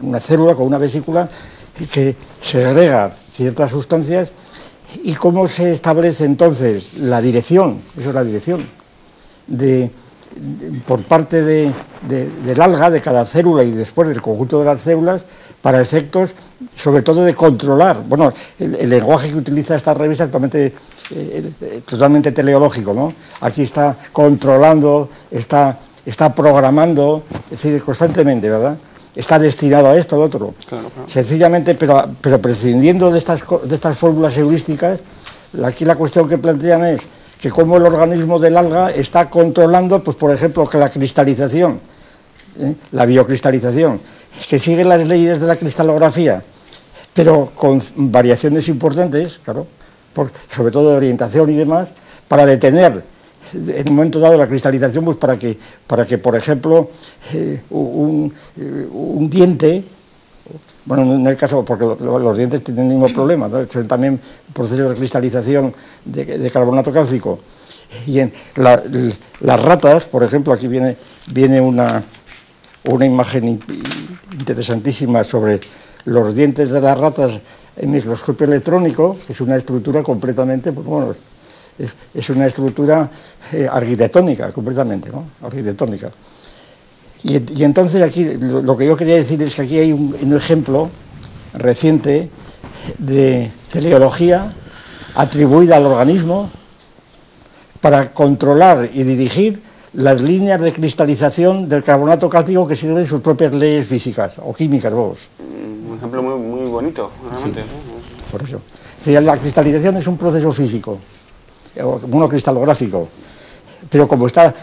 Una célula con una vesícula que segrega ciertas sustancias. ¿Y cómo se establece entonces la dirección? Eso es la dirección por parte del alga, de cada célula y después del conjunto de las células, para efectos, sobre todo, de controlar. Bueno, el lenguaje que utiliza esta revista es totalmente teleológico, ¿no? Aquí está controlando, está programando, es decir, constantemente, ¿verdad? Está destinado a esto, a lo otro. Claro. Sencillamente, pero prescindiendo de estas fórmulas heurísticas, aquí la cuestión que plantean es que cómo el organismo del alga está controlando, pues por ejemplo, que la cristalización, la biocristalización, que sigue las leyes de la cristalografía, pero con variaciones importantes, claro, sobre todo de orientación y demás, para detener en un momento dado la cristalización, pues para que por ejemplo, un diente, bueno, en el caso, porque los dientes tienen el mismo problema, ¿no? Son también procesos de cristalización de carbonato cálcico. Y en las ratas, por ejemplo, aquí viene una imagen interesantísima sobre los dientes de las ratas en microscopio electrónico, que es una estructura completamente, pues bueno, es una estructura arquitectónica, completamente, ¿no? Arquitectónica. Y entonces aquí, lo que yo quería decir es que aquí hay un ejemplo reciente de teleología atribuida al organismo para controlar y dirigir las líneas de cristalización del carbonato cálcico que siguen sus propias leyes físicas o químicas, vos. Un ejemplo muy bonito, realmente. Sí, por eso. Es decir, la cristalización es un proceso físico, monocristalográfico, pero como está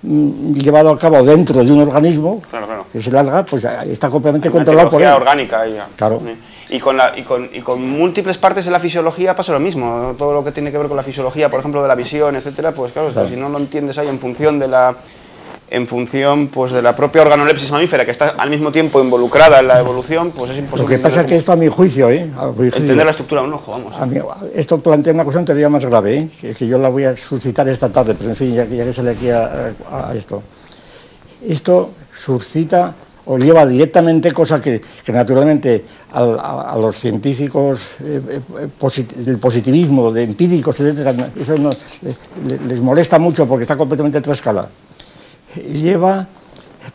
llevado a cabo dentro de un organismo, claro. Que es el alga, pues está completamente controlado por él. Orgánica ya. Claro. Y con múltiples partes de la fisiología pasa lo mismo, ¿no? Todo lo que tiene que ver con la fisiología, por ejemplo, de la visión, etcétera, pues claro. Si no lo entiendes ahí en función de la en función pues, de la propia organolepsis mamífera, que está al mismo tiempo involucrada en la evolución, pues es imposible. Lo que pasa es que esto, a mi juicio, entender la estructura de un ojo, vamos. Esto plantea una cuestión todavía más grave, que yo la voy a suscitar esta tarde, pero en fin, ya que sale aquí a esto. Esto suscita o lleva directamente cosas que naturalmente a los científicos del positivismo, de empíricos, etc., eso les molesta mucho porque está completamente a otra escala. Lleva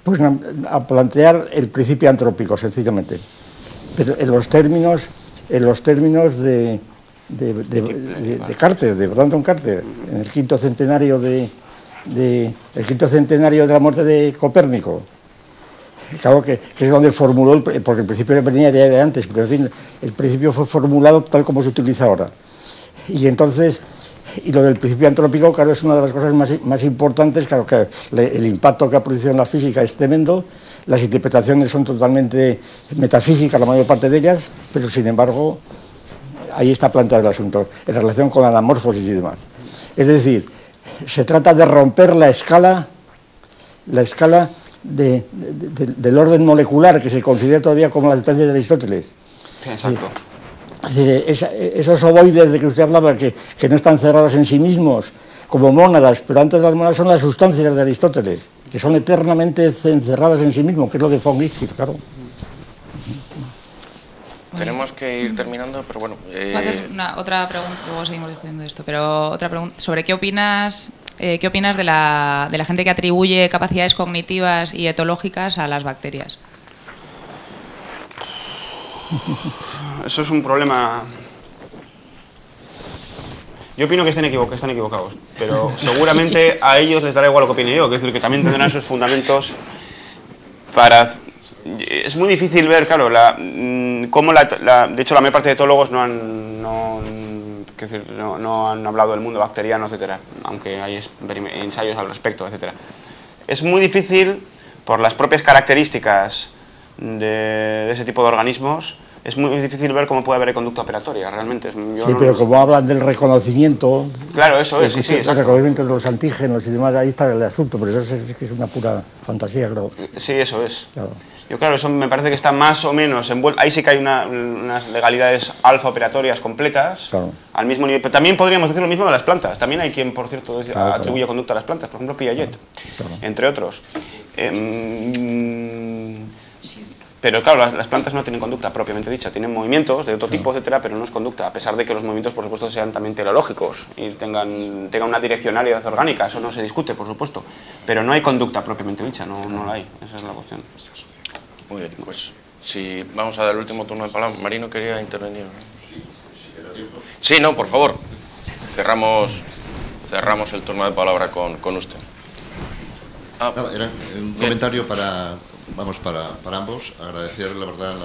pues, a plantear el principio antrópico, sencillamente, pero en los términos de Carter, de Brandon Carter, en el quinto centenario de la muerte de Copérnico. Claro que es donde formuló, porque el principio venía de antes, pero en fin, el principio fue formulado tal como se utiliza ahora. Y entonces, y lo del principio antrópico, claro, es una de las cosas más importantes, claro que el impacto que ha producido en la física es tremendo, las interpretaciones son totalmente metafísicas, la mayor parte de ellas, pero sin embargo, ahí está planteado el asunto, en relación con la anamorfosis y demás. Es decir, se trata de romper la escala del orden molecular que se considera todavía como la especie de Aristóteles. Exacto. Es decir, esos ovoides de que usted hablaba, que no están cerrados en sí mismos, como mónadas, pero antes de las mónadas son las sustancias de Aristóteles, que son eternamente encerradas en sí mismos, que es lo de von Giesecke, claro. Tenemos que ir terminando, pero bueno... Voy a hacer otra pregunta, luego seguimos diciendo esto, pero otra pregunta sobre qué opinas de la gente que atribuye capacidades cognitivas y etológicas a las bacterias. Eso es un problema. Yo opino que están equivocados, pero seguramente a ellos les dará igual lo que opine yo, que es decir, que también tendrán sus fundamentos para... Es muy difícil ver, claro, cómo de hecho la mayor parte de etólogos no han hablado del mundo bacteriano, etcétera, aunque hay ensayos al respecto, etcétera. Es muy difícil, por las propias características de ese tipo de organismos, es muy difícil ver cómo puede haber conducta operatoria, realmente. Pero como hablan del reconocimiento... Claro, eso es, sí, el reconocimiento de los antígenos y demás, ahí está el asunto, pero eso es una pura fantasía, claro. Sí, eso es. Claro. Yo, claro, eso me parece que está más o menos envuelto. Ahí sí que hay unas legalidades alfa operatorias completas, claro, al mismo nivel. Pero también podríamos decir lo mismo de las plantas. También hay quien, por cierto, atribuye conducta a las plantas, por ejemplo, Piaget, entre otros. Pero claro, las plantas no tienen conducta propiamente dicha, tienen movimientos de otro tipo, etcétera, pero no es conducta, a pesar de que los movimientos, por supuesto, sean también teleológicos y tengan una direccionalidad orgánica, eso no se discute, por supuesto, pero no hay conducta propiamente dicha, no la hay, esa es la cuestión. Muy bien, pues si vamos a dar el último turno de palabra. Marino quería intervenir. Sí, no, por favor. Cerramos el turno de palabra con usted. Nada, era un comentario para ambos, agradecer la verdad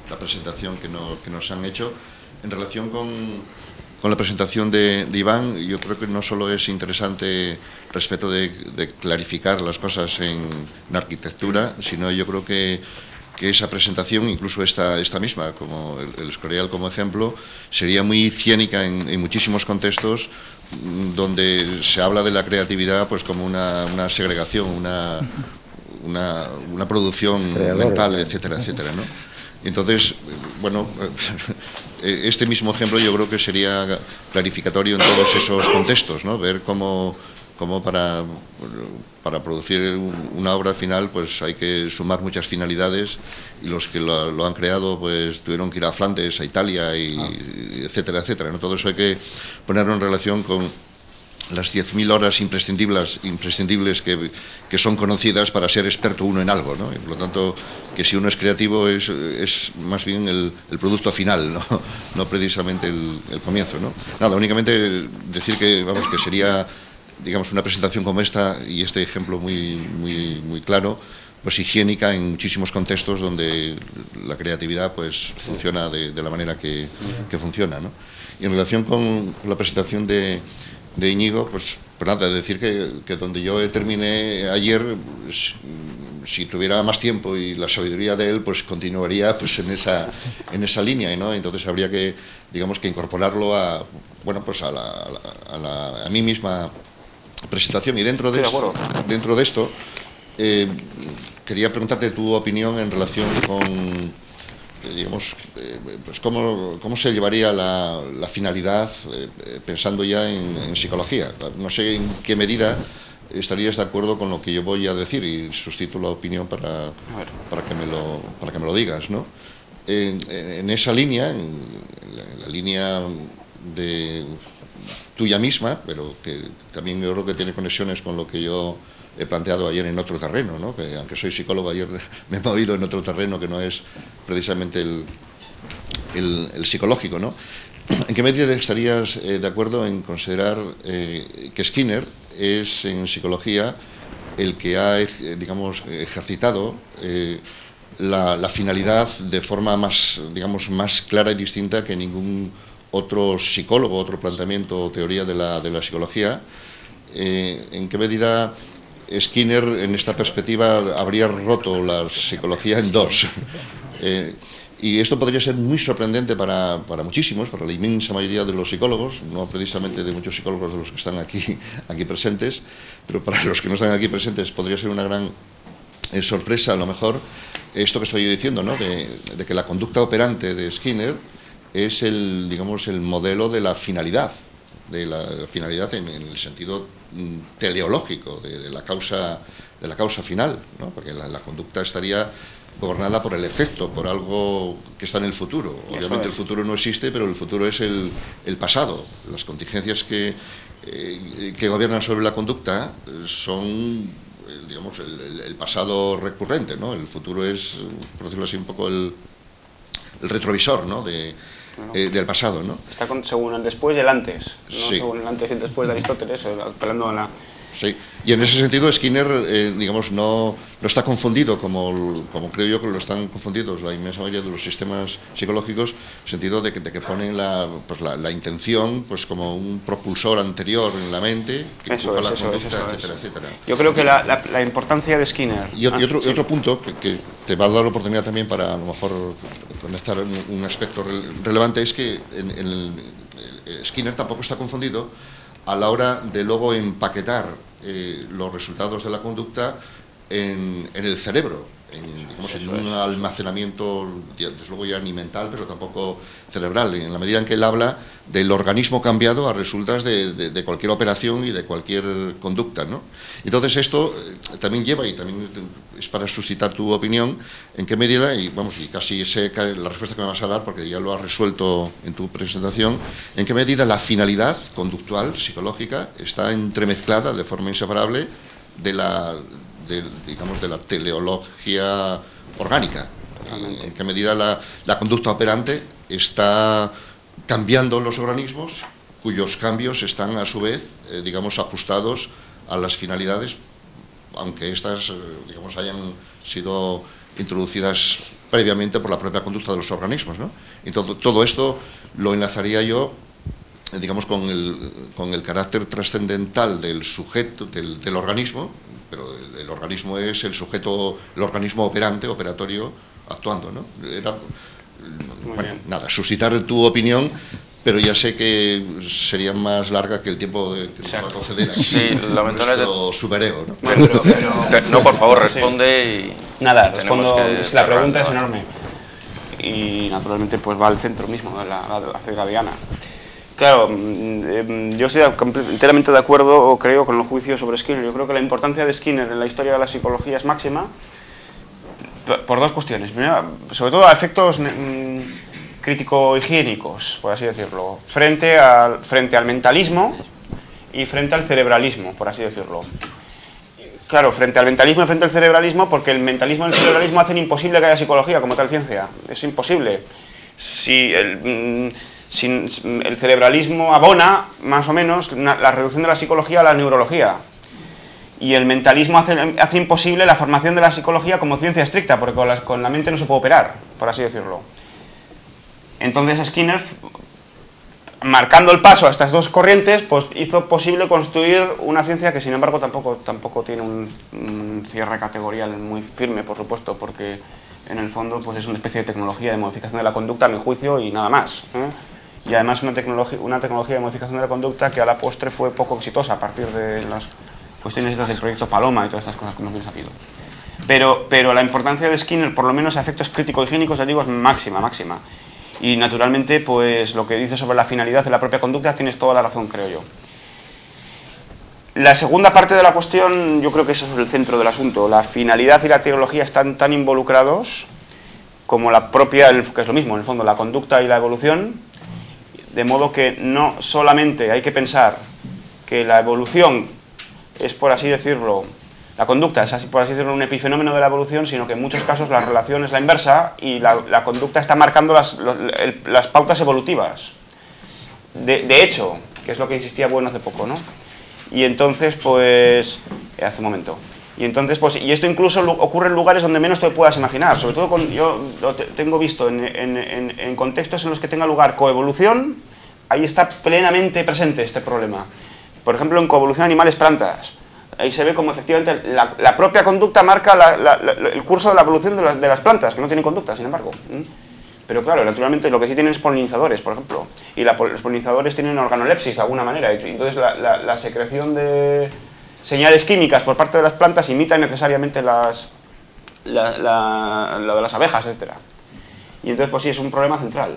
la presentación que nos han hecho. En relación con la presentación de Iván, yo creo que no solo es interesante respecto de clarificar las cosas en arquitectura, sino yo creo que esa presentación, incluso esta misma, como el Escorial como ejemplo, sería muy higiénica en muchísimos contextos donde se habla de la creatividad pues como una segregación, una producción mental, etcétera, etcétera, ¿no? Entonces, bueno, este mismo ejemplo yo creo que sería clarificatorio en todos esos contextos, ¿no? Ver cómo para producir una obra final pues hay que sumar muchas finalidades y los que lo han creado pues tuvieron que ir a Flandes, a Italia, y etcétera, etcétera, ¿no? Todo eso hay que ponerlo en relación con las 10.000 horas imprescindibles que son conocidas para ser experto uno en algo, ¿no? Y por lo tanto, que si uno es creativo es más bien el producto final, no precisamente el comienzo, ¿no? Nada, únicamente decir que, vamos, que sería, digamos, una presentación como esta y este ejemplo muy claro, pues higiénica en muchísimos contextos donde la creatividad pues funciona de la manera que funciona, ¿no? Y en relación con la presentación de Íñigo, pues nada, decir que donde yo terminé ayer, si tuviera más tiempo y la sabiduría de él, pues continuaría pues en esa línea, ¿no? Entonces habría que, digamos, que incorporarlo a mi misma presentación, y dentro de esto Quería preguntarte tu opinión en relación con, digamos, pues cómo se llevaría la finalidad, pensando ya en psicología. No sé en qué medida estarías de acuerdo con lo que yo voy a decir, y suscito la opinión para que me lo digas, ¿no? En esa línea, en la línea de tuya misma, pero que también yo creo que tiene conexiones con lo que yo he planteado ayer en otro terreno, ¿no? Que aunque soy psicólogo, ayer me he movido en otro terreno que no es precisamente el psicológico, ¿no? ¿En qué medida estarías de acuerdo en considerar que Skinner es en psicología el que ha, digamos, ejercitado la finalidad de forma más, digamos, más clara y distinta que ningún otro psicólogo, otro planteamiento o teoría de la psicología? ¿En qué medida Skinner, en esta perspectiva, habría roto la psicología en dos? Y esto podría ser muy sorprendente para muchísimos, para la inmensa mayoría de los psicólogos, no precisamente de muchos psicólogos de los que están aquí presentes, pero para los que no están aquí presentes podría ser una gran sorpresa, a lo mejor, esto que estoy diciendo, ¿no? de que la conducta operante de Skinner es digamos, el modelo de la finalidad en el sentido teleológico de la causa final, ¿no? Porque la conducta estaría gobernada por el efecto, por algo que está en el futuro. Obviamente el futuro no existe, pero el futuro es el pasado. Las contingencias que gobiernan sobre la conducta son, digamos, el pasado recurrente, ¿no? El futuro es, por decirlo así, un poco el retrovisor, ¿no? Del pasado, ¿no? Está según el después y el antes, ¿no? Sí. Según el antes y el después de Aristóteles, apelando a la... Sí, y en ese sentido Skinner, digamos, no está confundido, como creo yo que lo están confundidos la inmensa mayoría de los sistemas psicológicos, en el sentido de que ponen la intención pues como un propulsor anterior en la mente, que empuja la conducta, etcétera, etcétera. Yo creo que la importancia de Skinner... Y otro punto que te va a dar la oportunidad también para, a lo mejor, conectar un aspecto relevante, es que Skinner tampoco está confundido a la hora de luego empaquetar los resultados de la conducta en el cerebro, en un almacenamiento, desde luego ya ni mental, pero tampoco cerebral, en la medida en que él habla del organismo cambiado a resultas de cualquier operación y de cualquier conducta, ¿no? Entonces esto también lleva, y también es para suscitar tu opinión, en qué medida, y vamos, y casi sé la respuesta que me vas a dar porque ya lo has resuelto en tu presentación, en qué medida la finalidad conductual, psicológica, está entremezclada de forma inseparable de la teleología orgánica. En qué medida la conducta operante está cambiando los organismos, cuyos cambios están a su vez, digamos, ajustados a las finalidades, aunque estas, digamos, hayan sido introducidas previamente por la propia conducta de los organismos, ¿no? Y todo esto lo enlazaría yo, digamos, con el carácter trascendental del sujeto, del organismo, pero el organismo es el sujeto, el organismo operatorio, actuando, ¿no? Bueno, nada, suscitar tu opinión, pero ya sé que sería más larga que el tiempo que nos va a conceder aquí nuestro superego, ¿no? Bueno, no, por favor, responde y... Nada, respondo, la pregunta es enorme. Y naturalmente pues va al centro mismo de la hegeliana. Claro, yo estoy enteramente de acuerdo, o creo, con el juicio sobre Skinner. Yo creo que la importancia de Skinner en la historia de la psicología es máxima por dos cuestiones. Primero, sobre todo a efectos crítico-higiénicos, por así decirlo, frente al mentalismo y frente al cerebralismo, por así decirlo. Claro, frente al mentalismo y frente al cerebralismo, porque el mentalismo y el cerebralismo hacen imposible que haya psicología como tal ciencia. Es imposible. Si el cerebralismo abona, más o menos, la reducción de la psicología a la neurología. Y el mentalismo hace imposible la formación de la psicología como ciencia estricta, porque con la mente no se puede operar, por así decirlo. Entonces Skinner, marcando el paso a estas dos corrientes, pues hizo posible construir una ciencia que, sin embargo, tampoco tiene un cierre categorial muy firme, por supuesto, porque en el fondo pues es una especie de tecnología de modificación de la conducta, a mi juicio, y nada más, ¿eh? Y además una tecnología de modificación de la conducta que a la postre fue poco exitosa a partir de cuestiones estas del proyecto Paloma y todas estas cosas que hemos bien sabido. Pero la importancia de Skinner, por lo menos a efectos crítico-higiénicos, ya digo, es máxima, máxima. Y naturalmente, pues lo que dice sobre la finalidad de la propia conducta, tienes toda la razón, creo yo. La segunda parte de la cuestión, yo creo que eso es el centro del asunto. La finalidad y la teleología están tan involucrados como la propia, que es lo mismo, en el fondo, la conducta y la evolución, de modo que no solamente hay que pensar que la evolución es, por así decirlo, la conducta es, así por así decirlo, un epifenómeno de la evolución, sino que en muchos casos la relación es la inversa y la conducta está marcando las pautas evolutivas. De hecho, que es lo que insistía Bueno hace poco, ¿no? Y entonces, pues, hace un momento. Y entonces, pues, y esto incluso ocurre en lugares donde menos te puedas imaginar. Sobre todo, yo lo tengo visto en contextos en los que tenga lugar coevolución, ahí está plenamente presente este problema. Por ejemplo, en coevolución animales-plantas. Ahí se ve como efectivamente la propia conducta marca el curso de la evolución de las plantas, que no tienen conducta, sin embargo. Pero claro, naturalmente lo que sí tienen es polinizadores, por ejemplo. Y los polinizadores tienen organolepsis de alguna manera. Y entonces la secreción de señales químicas por parte de las plantas imita necesariamente lo de las abejas, etc. Y entonces pues sí, es un problema central.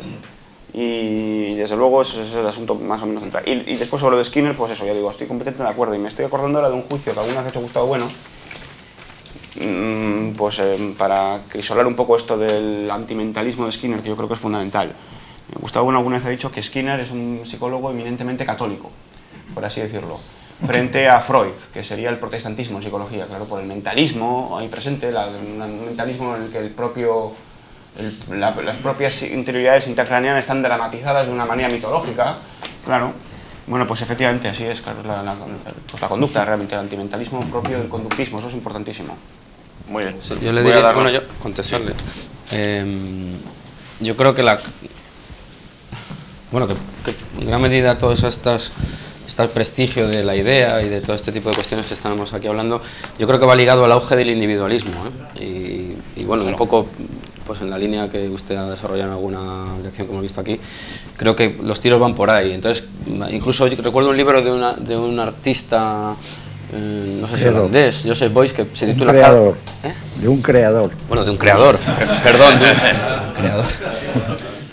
Y desde luego ese es el asunto más o menos central. Y después sobre lo de Skinner, pues eso, ya digo, estoy completamente de acuerdo. Y me estoy acordando ahora de un juicio que alguna vez ha hecho Gustavo Bueno, pues para crisolar un poco esto del antimentalismo de Skinner, que yo creo que es fundamental. Gustavo Bueno alguna vez ha dicho que Skinner es un psicólogo eminentemente católico, por así decirlo, frente a Freud, que sería el protestantismo en psicología, claro, por el mentalismo ahí presente, un mentalismo en el que las propias interioridades intracraneanas están dramatizadas de una manera mitológica, claro. Bueno, pues efectivamente así es, claro, pues la conducta realmente, el antimentalismo propio del conductismo, eso es importantísimo. Muy bien. Sí, yo le diría, bueno, yo contestarle. Sí. Yo creo que bueno, que en gran medida todos estos prestigio de la idea y de todo este tipo de cuestiones que estamos aquí hablando, yo creo que va ligado al auge del individualismo, ¿eh? Y bueno, un poco pues en la línea que usted ha desarrollado en alguna lección que hemos visto aquí, creo que los tiros van por ahí. Entonces, incluso yo recuerdo un libro de un artista, no sé si holandés, Joseph Beuys, que se titula... Un creador. De un creador. Bueno, de un creador, perdón, de un creador.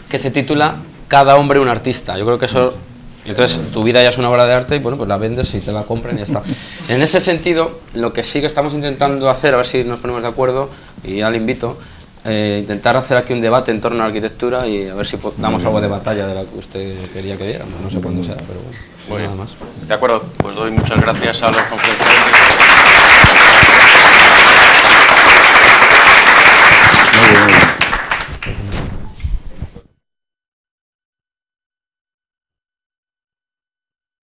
Que se titula Cada hombre un artista. Yo creo que eso... Entonces, tu vida ya es una obra de arte y bueno, pues la vendes y te la compran y ya está. En ese sentido, lo que sí que estamos intentando hacer, a ver si nos ponemos de acuerdo, y ya le invito, intentar hacer aquí un debate en torno a la arquitectura y a ver si damos algo de batalla de la que usted quería que diéramos. No sé cuándo será, pero bueno, nada más. De acuerdo, pues doy muchas gracias a los conferenciantes.